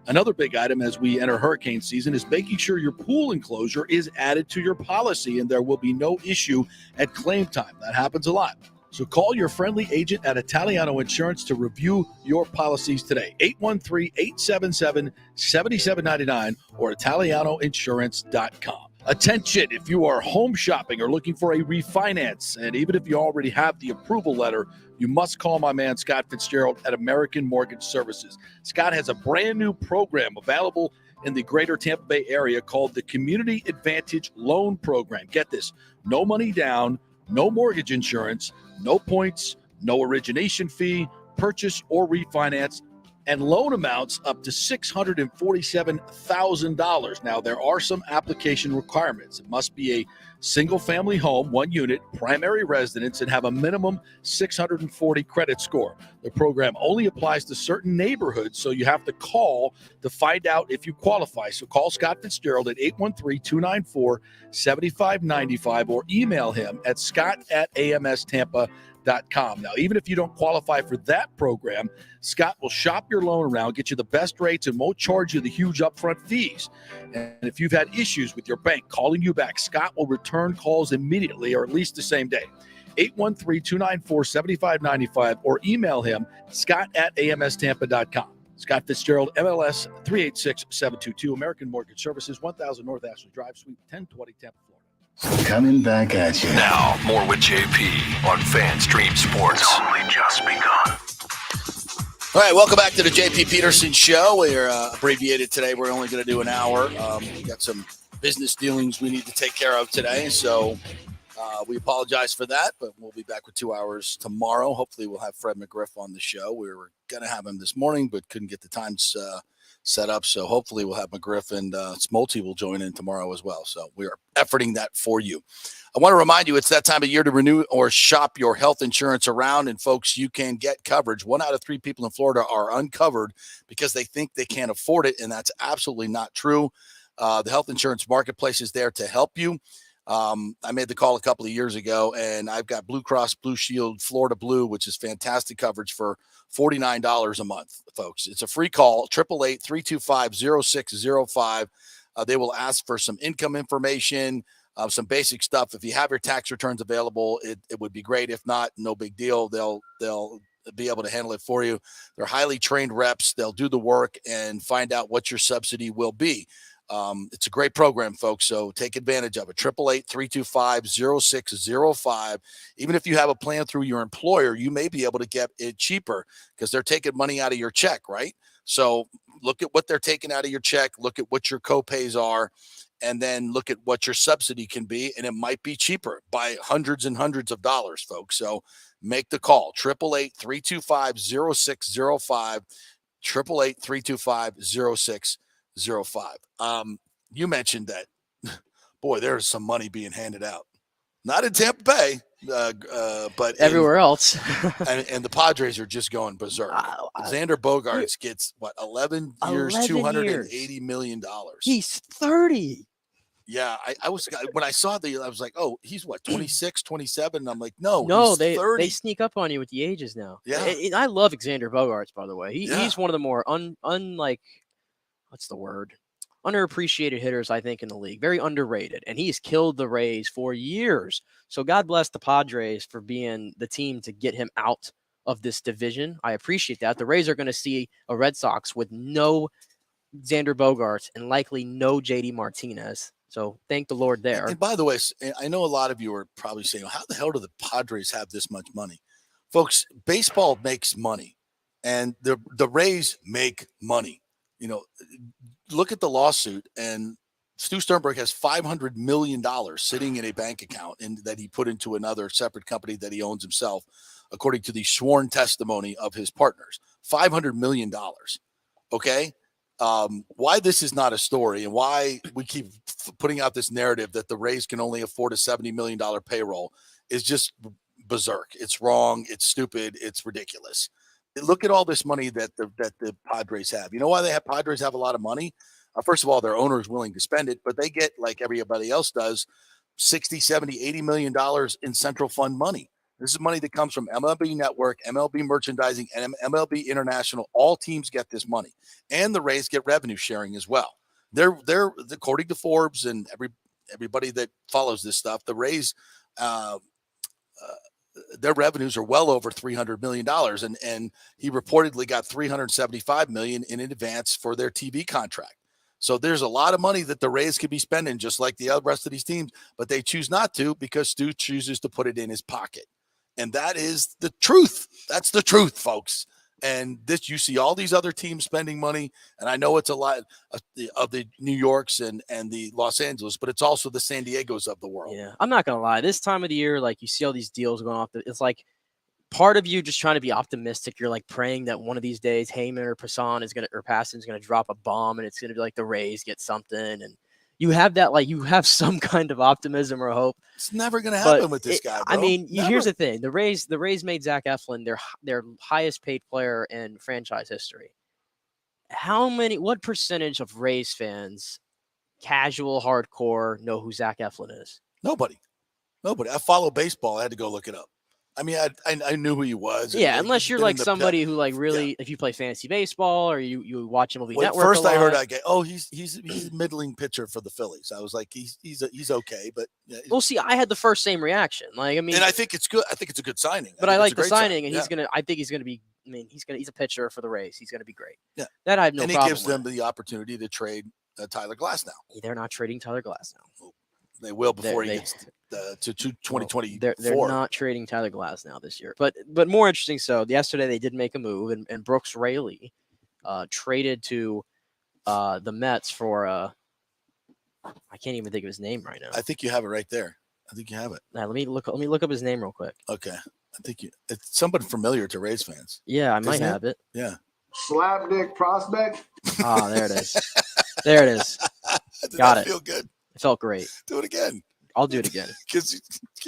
Another big item as we enter hurricane season is making sure your pool enclosure is added to your policy and there will be no issue at claim time. That happens a lot. So call your friendly agent at Italiano Insurance to review your policies today. 813-877-7799 or ItalianoInsurance.com. Attention, if you are home shopping or looking for a refinance, and even if you already have the approval letter, you must call my man Scott Fitzgerald at American Mortgage Services. Scott has a brand new program available in the greater Tampa Bay area called the Community Advantage Loan Program. Get this, no money down, no mortgage insurance, no points, no origination fee, purchase or refinance, and loan amounts up to $647,000. Now, there are some application requirements. It must be a single-family home, 1 unit, primary residence, and have a minimum 640 credit score. The program only applies to certain neighborhoods, so you have to call to find out if you qualify. So call Scott Fitzgerald at 813-294-7595 or email him at scott@amstampa.com. Now, even if you don't qualify for that program, Scott will shop your loan around, get you the best rates, and won't charge you the huge upfront fees. And if you've had issues with your bank calling you back, Scott will return calls immediately or at least the same day. 813-294-7595 or email him, scott@amstampa.com. Scott Fitzgerald, MLS 386722, American Mortgage Services, 1000 North Ashley Drive, Suite 1020, Tampa, Florida. Coming back at you. Now, more with JP on FanStream Sports. It's only just begun. All right, welcome back to the JP Peterson Show. We're abbreviated today. We're only going to do an hour. We got some business dealings we need to take care of today, so we apologize for that, but we'll be back with 2 hours tomorrow. Hopefully we'll have Fred McGriff on the show. We were going to have him this morning, but couldn't get the times set up, so hopefully we'll have McGriff, and Smolty will join in tomorrow as well, so we are efforting that for you. I want to remind you, it's that time of year to renew or shop your health insurance around, and folks, you can get coverage. 1 out of 3 people in Florida are uncovered because they think they can't afford it, and that's absolutely not true. The health insurance marketplace is there to help you. I made the call a couple of years ago, and I've got Blue Cross Blue Shield Florida Blue, which is fantastic coverage for $49 a month, folks. It's a free call, 888-325-0605. They will ask for some income information, some basic stuff. If you have your tax returns available, it would be great. If not, no big deal. They'll be able to handle it for you. They're highly trained reps. They'll do the work and find out what your subsidy will be. It's a great program, folks, so take advantage of it. 888-325-0605. Even if you have a plan through your employer, you may be able to get it cheaper because they're taking money out of your check, right? So look at what they're taking out of your check, look at what your copays are, and then look at what your subsidy can be, and it might be cheaper by hundreds and hundreds of dollars, folks. So make the call, 888-325-0605, 888-325-0605. You mentioned that, boy, there's some money being handed out. Not in Tampa Bay, but everywhere else. and the Padres are just going berserk. Xander Bogaerts gets, 11 years, $280 million. He's 30. Yeah, I was when I saw I was like, oh, he's 26, 27. I'm like, no, he's they 30. They sneak up on you with the ages now. Yeah, I love Xander Bogaerts, by the way. He's one of the more unlike, what's the word? Underappreciated hitters, I think, in the league. Very underrated, and he's killed the Rays for years. So God bless the Padres for being the team to get him out of this division. I appreciate that. The Rays are going to see a Red Sox with no Xander Bogaerts and likely no JD Martinez. So thank the Lord there. And by the way, I know a lot of you are probably saying, how the hell do the Padres have this much money? Folks, baseball makes money, and the Rays make money. You know, look at the lawsuit, and Stu Sternberg has $500 million sitting in a bank account that he put into another separate company that he owns himself, according to the sworn testimony of his partners. $500 million. Okay? Why this is not a story and why we keep putting out this narrative that the Rays can only afford a $70 million payroll is just berserk. It's wrong. It's stupid. It's ridiculous. Look at all this money that the Padres have. You know why Padres have a lot of money? First of all, their owner is willing to spend it, but they get, like everybody else does, $60, $70, $80 million in central fund money. This is money that comes from MLB Network, MLB Merchandising, and MLB International. All teams get this money, and the Rays get revenue sharing as well. They're according to Forbes and everybody that follows this stuff, the Rays, their revenues are well over $300 million, and he reportedly got $375 million in advance for their TV contract. So there's a lot of money that the Rays could be spending, just like the rest of these teams, but they choose not to because Stu chooses to put it in his pocket. And that is the truth. That's the truth, folks. And you see all these other teams spending money, and I know it's a lot of the New Yorks and the Los Angeles, but it's also the San Diegos of the world. Yeah, I'm not gonna lie. This time of the year, like, you see all these deals going off. It's like part of you just trying to be optimistic. You're like praying that one of these days Heyman or Passan is gonna drop a bomb, and it's gonna be like the Rays get something, and You have that, like, you have some kind of optimism or hope. It's never going to happen with this guy, bro. I mean, here's the thing. The Rays made Zach Eflin their highest paid player in franchise history. What percentage of Rays fans, casual, hardcore, know who Zach Eflin is? Nobody. I follow baseball. I had to go look it up. I mean, I knew who he was. Yeah, unless you're like somebody who like really, if you play fantasy baseball or you watch MLB Network. First, I heard he's a middling pitcher for the Phillies. I was like, he's okay, but yeah. Well, see, I had the same reaction. Like, I mean, and I think it's good. I think it's a good signing. But I like the signing, and I think he's gonna be. I mean, he's a pitcher for the Rays. He's gonna be great. Yeah, that I have no problem. And he gives them the opportunity to trade Tyler Glass now. They're not trading Tyler Glass now. They will before he gets to 2024. They're not trading Tyler Glass now this year. But more interesting, so yesterday they did make a move, and Brooks Raley traded to the Mets for I can't even think of his name right now. I think you have it right there. I think you have it. Now, let me look up his name real quick. Okay. I think it's somebody familiar to Rays fans. Yeah, I might have it. Yeah. Slapdick prospect. Ah, there it is. There it is. Got it. Feel good. It felt great. Do it again. I'll do it again. Get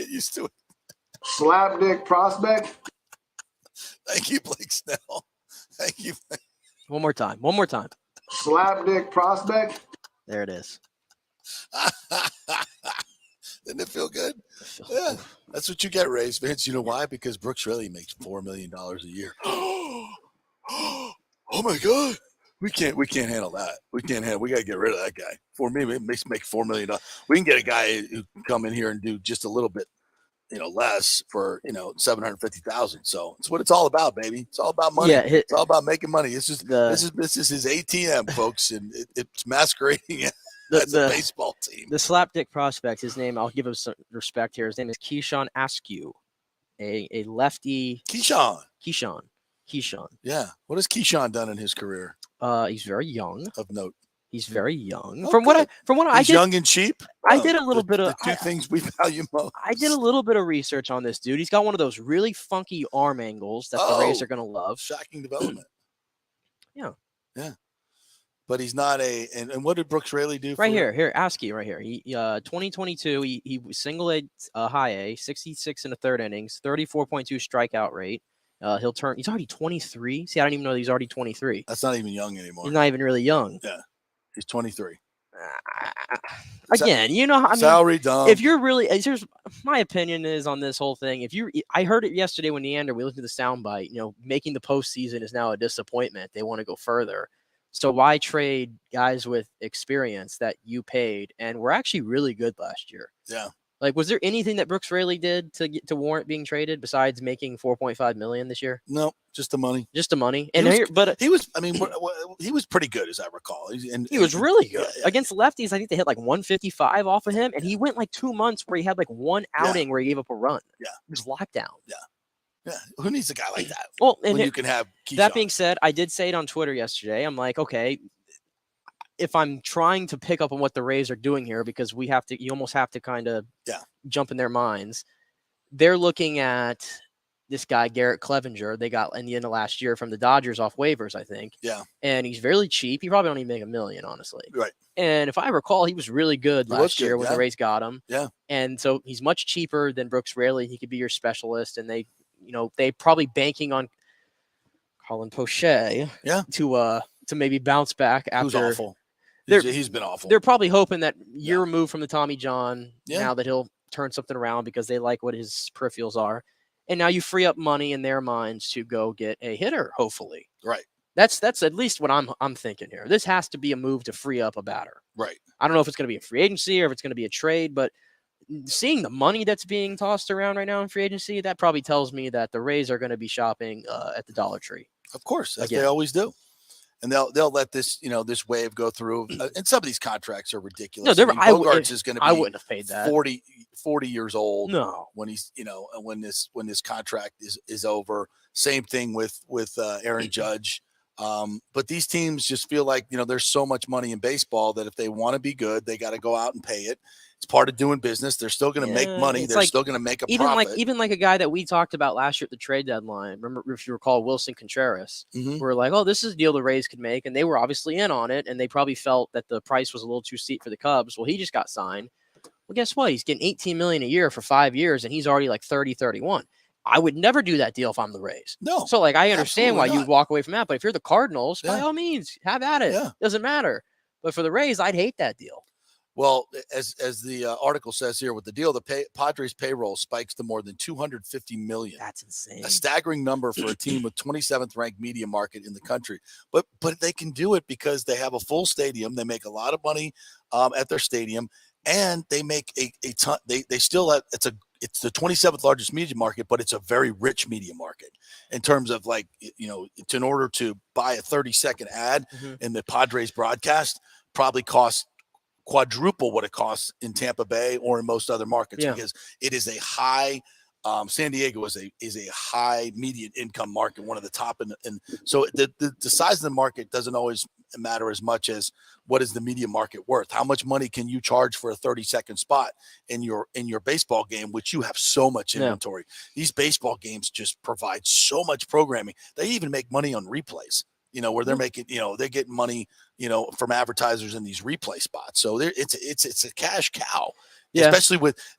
used to it. Slapdick prospect. Thank you, Blake Snell. Thank you. One more time. Slapdick prospect. There it is. Didn't it feel good? Yeah. That's what you get, Rays fans. You know why? Because Brooks Raley makes $4 million a year. Oh my God. We can't handle that. We got to get rid of that guy. For me, it makes make $4 million. We can get a guy who come in here and do just a little bit, less for $750,000. So it's what it's all about, baby. It's all about money. Yeah, it's all about making money. This is his ATM, folks, and it's masquerading as a baseball team. The slapdick prospect, his name, I'll give him some respect here. His name is Keyshawn Askew, a lefty. Keyshawn. Yeah. What has Keyshawn done in his career? He's very young. Of note. He's very young. Oh, from what I did, young and cheap. I did a little bit of the two things we value most. I did a little bit of research on this dude. He's got one of those really funky arm angles that the Rays are going to love. Shocking development. Yeah. But he's not and what did Brooks Raley do? Here, Askew right here. He 2022, he was single A, high A, 66 in the third innings, 34.2 strikeout rate. He's already 23. See, I don't even know he's already 23. That's not even young anymore. He's not even really young. Yeah. He's 23. Again, salary dump. If you're really, here's my opinion is on this whole thing. I heard it yesterday when Neander, we listened to the soundbite, making the postseason is now a disappointment. They want to go further. So why trade guys with experience that you paid and were actually really good last year? Yeah. Like, was there anything that Brooks Raley did to warrant being traded besides making $4.5 million this year? No, just the money. And he was pretty good as I recall. He was really good against lefties. I think they hit like 155 off of him, and he went like 2 months where he had like one outing where he gave up a run. Yeah, it was lockdown. Yeah. Who needs a guy like that? Well, when you can have Keyshawn. That being said, I did say it on Twitter yesterday. I'm like, okay, if I'm trying to pick up on what the Rays are doing here, because you almost have to kind of jump in their minds. They're looking at this guy, Garrett Clevenger, they got in the end of last year from the Dodgers off waivers, I think. Yeah. And he's very cheap. He probably don't even make $1 million, honestly. Right. And if I recall, he was really good last year when the Rays got him. Yeah. And so he's much cheaper than Brooks Raley. He could be your specialist. And they probably banking on Colin Poche to maybe bounce back after. Who's awful. He's been awful. They're probably hoping that year removed from the Tommy John, now that he'll turn something around because they like what his peripherals are. And now you free up money in their minds to go get a hitter, hopefully. Right. That's at least what I'm thinking here. This has to be a move to free up a batter. Right. I don't know if it's going to be a free agency or if it's going to be a trade, but seeing the money that's being tossed around right now in free agency, that probably tells me that the Rays are going to be shopping at the Dollar Tree. Of course, as they always do. And they'll let this this wave go through. And some of these contracts are ridiculous. No, Bogarts is going to be. I wouldn't have paid that. 40 years old. No, when he's when this contract is over. Same thing with Aaron Judge. But these teams just feel like, there's so much money in baseball that if they want to be good, they got to go out and pay it. It's part of doing business. They're still going to make money. They're still going to make a profit. Even like a guy that we talked about last year at the trade deadline. Remember, if you recall, Wilson Contreras. We're like, oh, this is a deal the Rays could make, and they were obviously in on it, and they probably felt that the price was a little too steep for the Cubs. Well, he just got signed. Well, guess what? He's getting $18 million a year for 5 years, and he's already like 30, 31. I would never do that deal if I'm the Rays. No. So, like, I understand why you'd walk away from that. But if you're the Cardinals, by all means, have at it. Yeah. Doesn't matter. But for the Rays, I'd hate that deal. Well, as the article says here, with the deal, the Padres payroll spikes to more than $250 million. That's insane. A staggering number for a team with 27th ranked media market in the country. But they can do it because they have a full stadium. They make a lot of money at their stadium, and they make a ton. They still have it's the 27th largest media market, but it's a very rich media market in terms of, like, it's in order to buy a 30-second ad in the Padres broadcast probably costs quadruple what it costs in Tampa Bay or in most other markets, because it is a high San Diego is a high median income market, one of the top, and so the size of the market doesn't always matter as much as what is the media market worth. How much money can you charge for a 30-second spot in your baseball game, which you have so much inventory. These baseball games just provide so much programming. They even make money on replays, where they're making, they're getting money, from advertisers in these replay spots. So it's a cash cow. Yeah.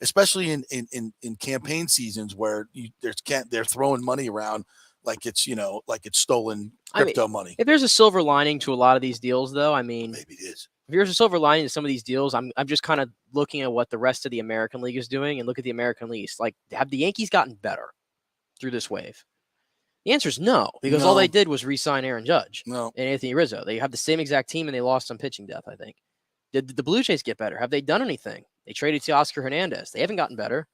Especially in campaign seasons where they're throwing money around like it's stolen crypto money. If there's a silver lining to a lot of these deals, though, maybe it is. If there's a silver lining to some of these deals, I'm just kind of looking at what the rest of the American League is doing and look at the American League. Like, have the Yankees gotten better through this wave? The answer is no, because all they did was re-sign Aaron Judge and Anthony Rizzo. They have the same exact team, and they lost some pitching depth, I think. Did the Blue Jays get better? Have they done anything? They traded to Oscar Hernandez. They haven't gotten better.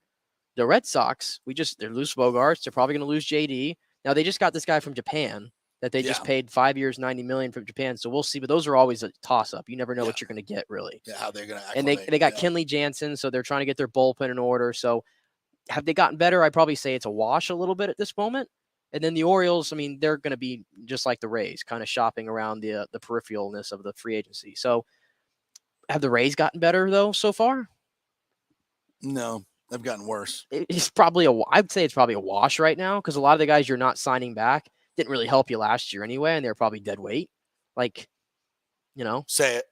The Red Sox, they lose Bogarts. They're probably going to lose JD. Now, they just got this guy from Japan that they just paid 5 years, $90 million from Japan. So we'll see. But those are always a toss-up. You never know what you're going to get, really. Yeah, how they're going to And they got Kenley Jansen, so they're trying to get their bullpen in order. So have they gotten better? I'd probably say it's a wash a little bit at this moment. And then the Orioles, they're going to be just like the Rays, kind of shopping around the peripheralness of the free agency. So have the Rays gotten better, though, so far? No, they've gotten worse. It's probably I'd say it's probably a wash right now, because a lot of the guys you're not signing back didn't really help you last year anyway, and they're probably dead weight. Like, Say it.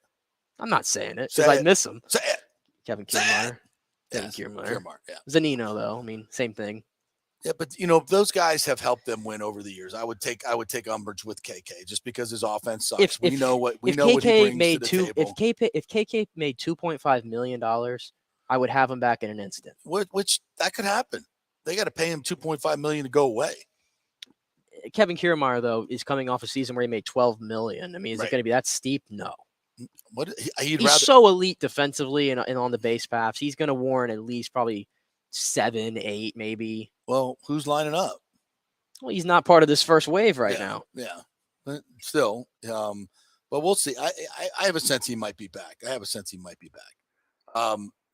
I'm not saying it because I miss them. Say it. Kevin Kiermaier. Kiermaier, yeah. Zanino, though. Same thing. Yeah, but those guys have helped them win over the years. I would take umbrage with KK just because his offense sucks. We know what he brings to the table. If KK made $2.5 million, I would have him back in an instant. Which that could happen. They got to pay him $2.5 million to go away. Kevin Kiermaier, though, is coming off a season where he made $12 million. Is it going to be that steep? No. He's so elite defensively and on the base paths. He's going to warrant at least probably 7, 8, maybe. Well, who's lining up? Well, he's not part of this first wave now. Yeah, but still. But we'll see. I have a sense he might be back.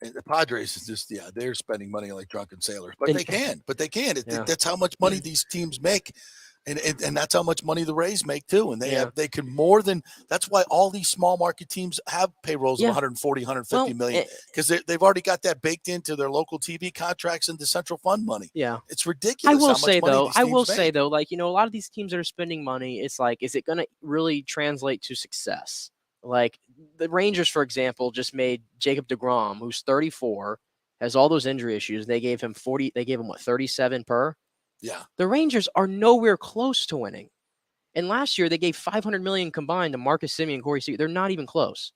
The Padres is just they're spending money like drunken sailors, but they can. That's how much money these teams make. And that's how much money the Rays make too. And they can more than that's why all these small market teams have payrolls of 140, 150 million, because they've already got that baked into their local TV contracts and the central fund money. Yeah, it's ridiculous. I will say though, like, a lot of these teams that are spending money, it's like, is it going to really translate to success? Like the Rangers, for example, just made Jacob deGrom, who's 34, has all those injury issues. They gave him 40. They gave him 37 per. Yeah. The Rangers are nowhere close to winning. And last year they gave $500 million combined to Marcus Semien and Corey Seager. They're not even close.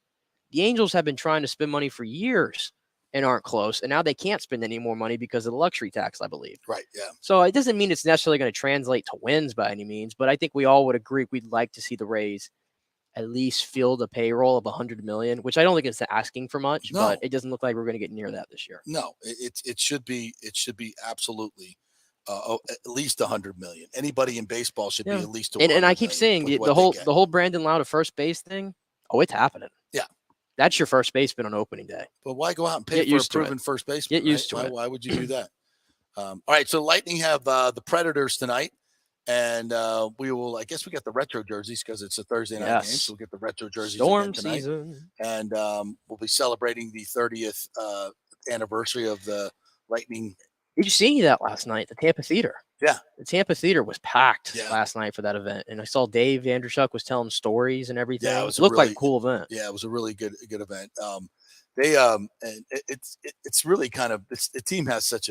The Angels have been trying to spend money for years and aren't close. And now they can't spend any more money because of the luxury tax, I believe. Right. Yeah. So it doesn't mean it's necessarily going to translate to wins by any means, but I think we all would agree we'd like to see the Rays at least field a payroll of $100 million, which I don't think it's asking for much, but it doesn't look like we're going to get near that this year. No, it should be absolutely at least $100 million. Anybody in baseball should be at least. And I keep saying the whole Brandon Lowe to first base thing. Oh, it's happening. Yeah, that's your first baseman on opening day. But why go out and pay for a proven first baseman? Get used to it. Why would you do that? All right, so Lightning have the Predators tonight And we will, I guess we got the retro jerseys because it's a Thursday night game. So we'll get the retro jerseys Storm again tonight. season. And we'll be celebrating the 30th anniversary of the Lightning. Did you see that last night? The Tampa Theater. Yeah. The Tampa Theater was packed last night for that event. And I saw Dave Andrushuk was telling stories and everything. Yeah, it looked like a cool event. Yeah, it was a really good event. And it's really kind of, the team has such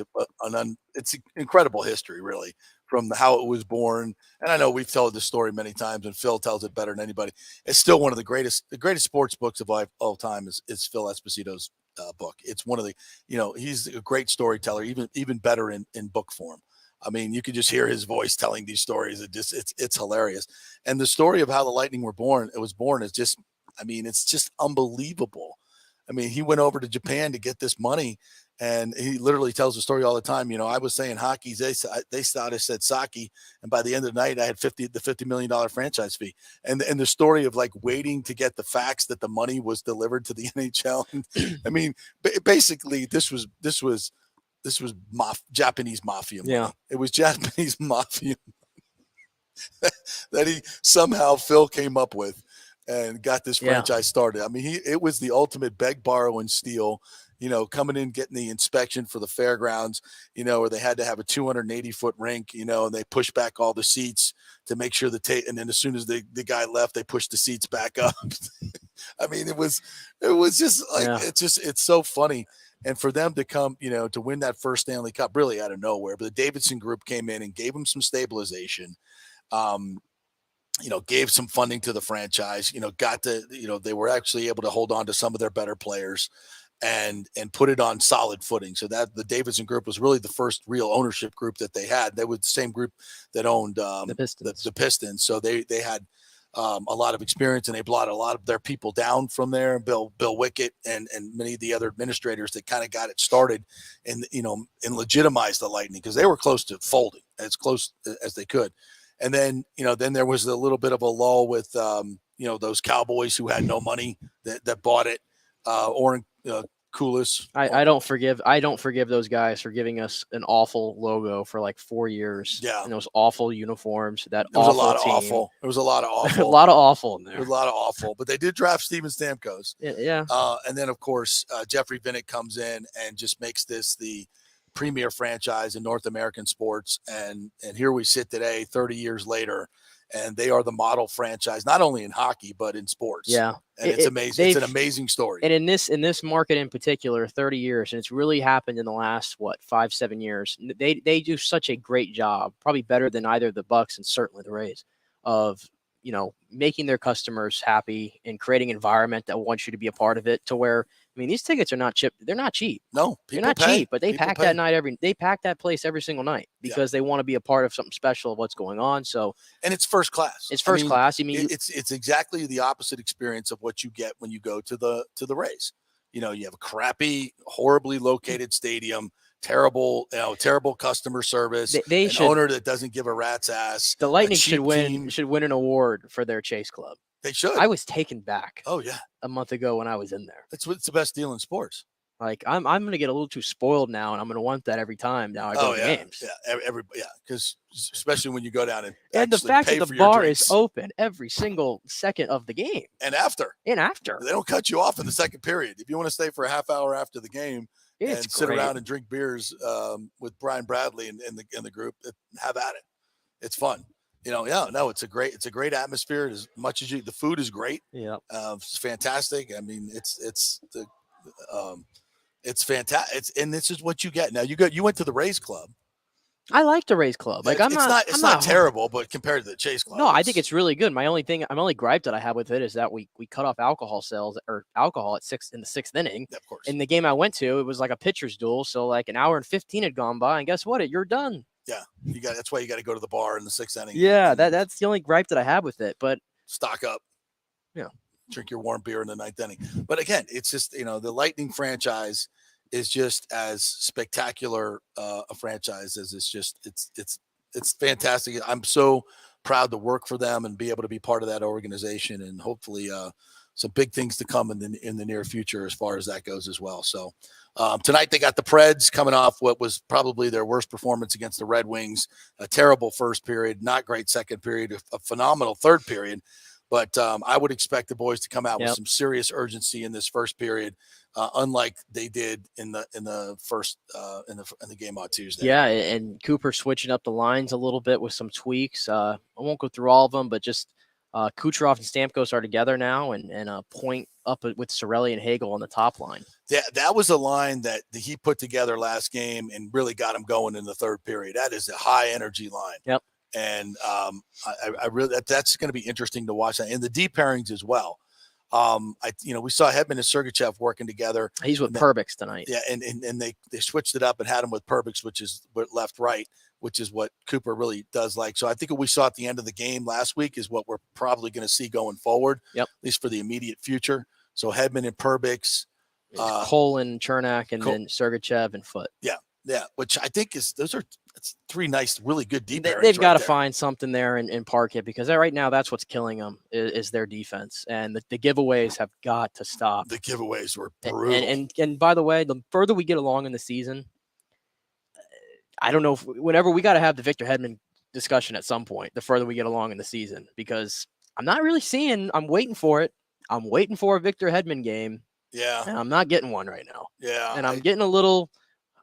it's an incredible history, really, from how it was born. And I know we've told this story many times, and Phil tells it better than anybody. It's still one of the greatest sports books of all time is Phil Esposito's book. It's one of the, he's a great storyteller, even better in book form. I mean, you could just hear his voice telling these stories. It's hilarious. And the story of how the Lightning was born is just, I mean, it's just unbelievable. I mean, he went over to Japan to get this money, and he literally tells the story all the time. I was saying hockey, they thought I said sake, and by the end of the night, I had the $50 million franchise fee. And the story of like waiting to get the facts that the money was delivered to the NHL. I mean, basically, this was Japanese mafia money. Yeah, it was Japanese mafia that Phil came up with and got this franchise started. I mean, it was the ultimate beg, borrow, and steal, coming in, getting the inspection for the fairgrounds, where they had to have a 280-foot rink, and they pushed back all the seats to make sure and then as soon as the guy left, they pushed the seats back up. I mean, it was just like, it's so funny. And for them to come, to win that first Stanley Cup really out of nowhere, but the Davidson Group came in and gave them some stabilization. Gave some funding to the franchise, they were actually able to hold on to some of their better players and put it on solid footing. So that the Davidson Group was really the first real ownership group that they had. They were the same group that owned the Pistons. The Pistons. So they had a lot of experience, and they brought a lot of their people down from there. Bill Wickett and many of the other administrators that kind of got it started and legitimized the Lightning, because they were close to folding, as close as they could. And then, then there was a little bit of a lull with, those Cowboys who had no money that bought it. Oren Koulis. I don't forgive those guys for giving us an awful logo for like 4 years. Yeah. And those awful uniforms. There was a lot of awful. There was a lot of awful. a lot of awful in there. There was a lot of awful. But they did draft Steven Stamkos. Yeah. And then, of course, Jeffrey Vinik comes in and just makes this the premier franchise in North American sports, and here we sit today 30 years later, and they are the model franchise not only in hockey but in sports. And it's amazing. It's an amazing story. And in this market in particular, 30 years, and it's really happened in the last 5-7 years. They do such a great job, probably better than either the Bucs and certainly the Rays, of making their customers happy and creating an environment that wants you to be a part of it, to where, I mean, these tickets are not cheap. They're not cheap. No, they're not cheap, but they pack that place every single night because they want to be a part of something special of what's going on. So, and it's first class. It's first class. I mean, it's exactly the opposite experience of what you get when you go to the Rays. You have a crappy, horribly located stadium, terrible customer service. An owner that doesn't give a rat's ass. The Lightning should win an award for their Chase Club. They should. I was taken back. Oh yeah, a month ago when I was in there. It's the best deal in sports. Like I'm going to get a little too spoiled now, and I'm going to want that every time now I go to games. Because especially when you go down and the fact that the bar is open every single second of the game and after they don't cut you off in the second period. If you want to stay for a half hour after the game and sit around and drink beers with Brian Bradley and the group, have at it. It's fun. It's a great atmosphere. As much as the food is great. Yeah. It's fantastic. I mean, it's fantastic. And this is what you get. Now you went to the Rays Club. I like the Rays Club. Like it's not terrible, but compared to the Chase Club. No, I think it's really good. My only gripe that I have with it is that we cut off alcohol at 6 in the 6th inning. Of course. In the game I went to, it was like a pitcher's duel. So like an hour and 15 had gone by, and guess what? You're done. Yeah, that's why you got to go to the bar in the 6th inning. Yeah, that's the only gripe that I have with it. But stock up. Yeah, drink your warm beer in the 9th inning. But again, it's just the Lightning franchise is just as spectacular a franchise as it's fantastic. I'm so proud to work for them and be able to be part of that organization, and hopefully some big things to come in the near future as far as that goes as well. So tonight they got the Preds coming off what was probably their worst performance against the Red Wings. A terrible first period, not great second period, a phenomenal third period. But I would expect the boys to come out with some serious urgency in this first period, unlike they did in the first in the game on Tuesday. Yeah, and Cooper switching up the lines a little bit with some tweaks. I won't go through all of them, but just Kucherov and Stamkos are together now, and point up with Cirelli and Hagel on the top line. That was a line that he put together last game and really got him going in the third period. That is a high energy line. Yep. And I really that's going to be interesting to watch that, and the deep pairings as well. We saw Hedman and Sergachev working together. He's with Perbix tonight. Yeah, and they switched it up and had him with Perbix, which is left right, which is what Cooper really does like. So I think what we saw at the end of the game last week is what we're probably going to see going forward. Yep. At least for the immediate future. So Hedman and Perbix, Cole and Chernak, and then Sergachev and Foote. Yeah, which I think that's three nice, really good deep pairings. They've got to find something there and park it, because right now that's what's killing them is their defense, and the giveaways have got to stop. The giveaways were brutal. And by the way, the further we get along in the season, I don't know whenever we got to have the Victor Hedman discussion at some point. The further we get along in the season, because I'm not really seeing. I'm waiting for it. I'm waiting for a Victor Hedman game. Yeah, and I'm not getting one right now. Yeah, and I'm getting a little.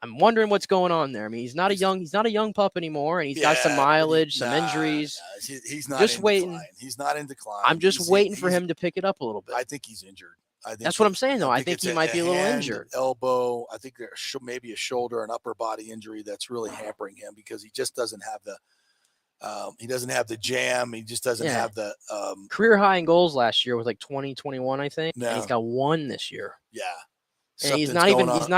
I'm wondering what's going on there. I mean, he's not a young pup anymore, and he's got some mileage, some injuries. He's not just waiting. Decline. He's not in decline. I'm just waiting for him to pick it up a little bit. I think he's injured. That's what I'm saying, though. I think he might be a little injured. Elbow. I think there's maybe a shoulder and upper body injury that's really hampering him, because he just doesn't have the. He doesn't have the jam. He just doesn't have the career high in goals last year was like 2021, I think. No. And he's got one this year. Yeah. And he's not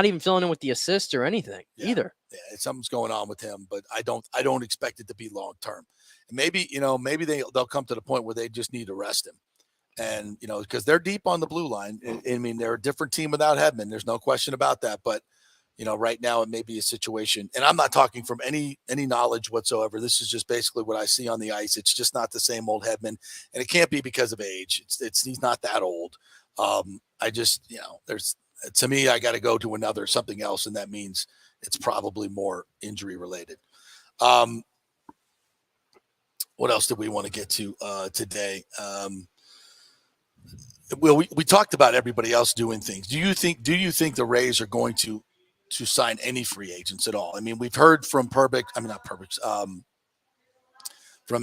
even filling in with the assist or anything either. Yeah, something's going on with him, but I don't expect it to be long term. And maybe they'll come to the point where they just need to rest him. And because they're deep on the blue line. I mean, they're a different team without Hedman. There's no question about that. But right now it may be a situation, and I'm not talking from any knowledge whatsoever. This is just basically what I see on the ice. It's just not the same old Hedman, and it can't be because of age. He's not that old. I just to me, I got to go to something else, and that means it's probably more injury related. What else did we want to get to today? Well, we talked about everybody else doing things. Do you think the Rays are going to sign any free agents at all? I mean, we've heard from from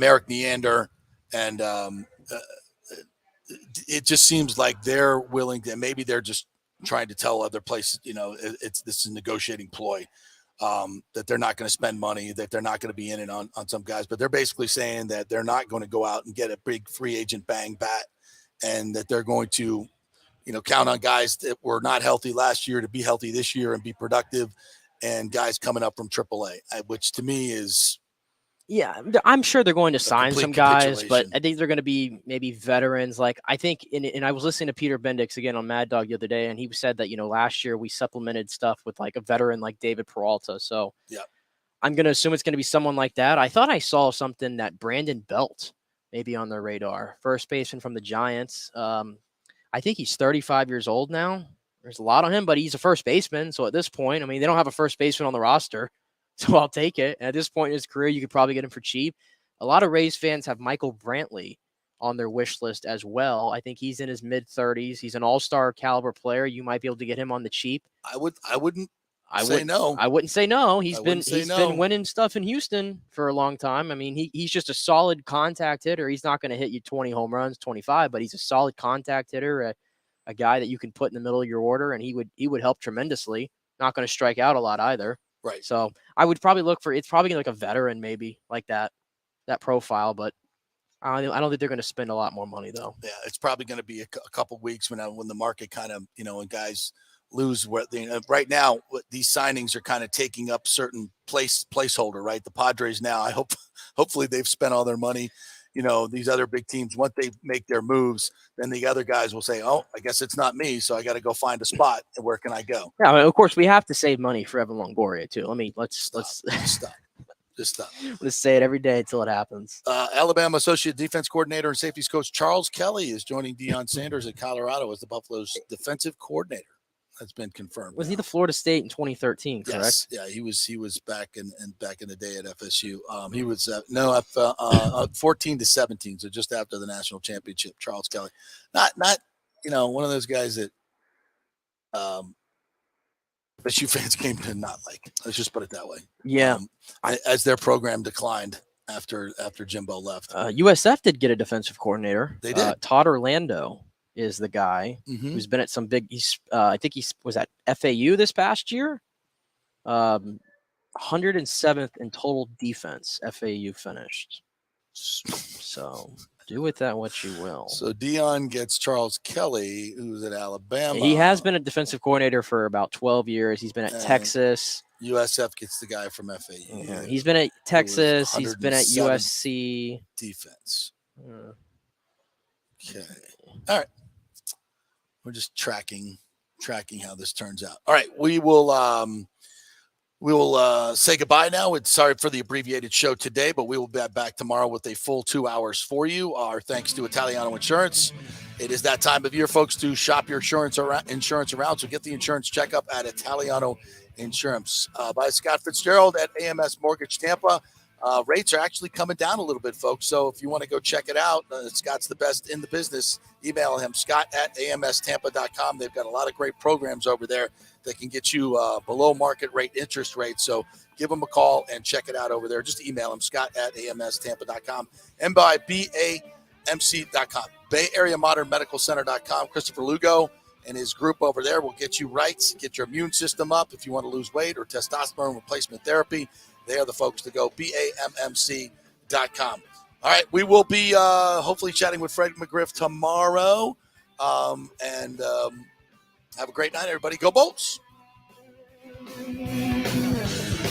Eric Neander, and it just seems like they're willing to, maybe they're just trying to tell other places, this is a negotiating ploy, that they're not going to spend money, that they're not going to be in it on some guys, but they're basically saying that they're not going to go out and get a big free agent bang bat, and that they're going to, count on guys that were not healthy last year to be healthy this year and be productive, and guys coming up from AAA, which to me is. Yeah, I'm sure they're going to sign some guys, but I think they're going to be maybe veterans. Like, I think, and I was listening to Peter Bendix again on Mad Dog the other day, and he said that, last year we supplemented stuff with like a veteran like David Peralta. So I'm going to assume it's going to be someone like that. I thought I saw something that Brandon Belt maybe on their radar, first baseman from the Giants. I think he's 35 years old now. There's a lot on him, but he's a first baseman. So at this point, I mean, they don't have a first baseman on the roster. So I'll take it. And at this point in his career, you could probably get him for cheap. A lot of Rays fans have Michael Brantley on their wish list as well. I think he's in his mid-30s. He's an all-star caliber player. You might be able to get him on the cheap. I wouldn't say no. I wouldn't say no. He's been winning stuff in Houston for a long time. I mean, he's just a solid contact hitter. He's not going to hit you 20 home runs, 25, but he's a solid contact hitter, a guy that you can put in the middle of your order, and he would help tremendously. Not going to strike out a lot either. Right. So I would probably look for, it's probably like a veteran maybe like that profile, but I don't think they're going to spend a lot more money though. Yeah, it's probably going to be a couple weeks when the market kind of, and guys lose where right now these signings are kind of taking up certain placeholder, right? The Padres now, hopefully they've spent all their money. These other big teams, once they make their moves, then the other guys will say, oh, I guess it's not me. So I got to go find a spot. And where can I go? Yeah, I mean, of course we have to save money for Evan Longoria too. Let's stop. Just stop. I'm going to say it every day until it happens. Alabama Associate Defense Coordinator and Safeties Coach Charles Kelly is joining Deion Sanders at Colorado as the Buffalo's defensive coordinator. That's been confirmed. Was he the Florida State in 2013, correct? Yes. Yeah, he was back in the day at FSU. He was 14 to 17, so just after the national championship. Charles Kelly, not one of those guys that FSU fans came to not like. Let's just put it that way. Yeah. As their program declined after Jimbo left. USF did get a defensive coordinator. They did. Todd Orlando is the guy who's been at some big. I think he was at FAU this past year. 107th in total defense. FAU finished. So do with that what you will. So Deion gets Charles Kelly, who's at Alabama. He has been a defensive coordinator for about 12 years. He's been at Texas. USF gets the guy from FAU. Yeah, he's been at Texas. He's been at USC. Defense. Okay. All right. We're just tracking how this turns out. All right. We will say goodbye now. Sorry for the abbreviated show today, but we will be back tomorrow with a full 2 hours for you. Our thanks to Italiano Insurance. It is that time of year, folks, to shop your insurance around. So get the insurance checkup at Italiano Insurance. By Scott Fitzgerald at AMS Mortgage Tampa. Rates are actually coming down a little bit, folks. So if you want to go check it out, Scott's the best in the business. Email him, scott@amstampa.com. They've got a lot of great programs over there that can get you below market rate interest rates. So give them a call and check it out over there. Just email him, scott@amstampa.com, and by BAMC.com. Bay Area Modern Medical Center.com. Christopher Lugo and his group over there will get you right, get your immune system up if you want to lose weight or testosterone replacement therapy. They are the folks to go, BAMMC.com. All right, we will be hopefully chatting with Fred McGriff tomorrow. And have a great night, everybody. Go Bolts!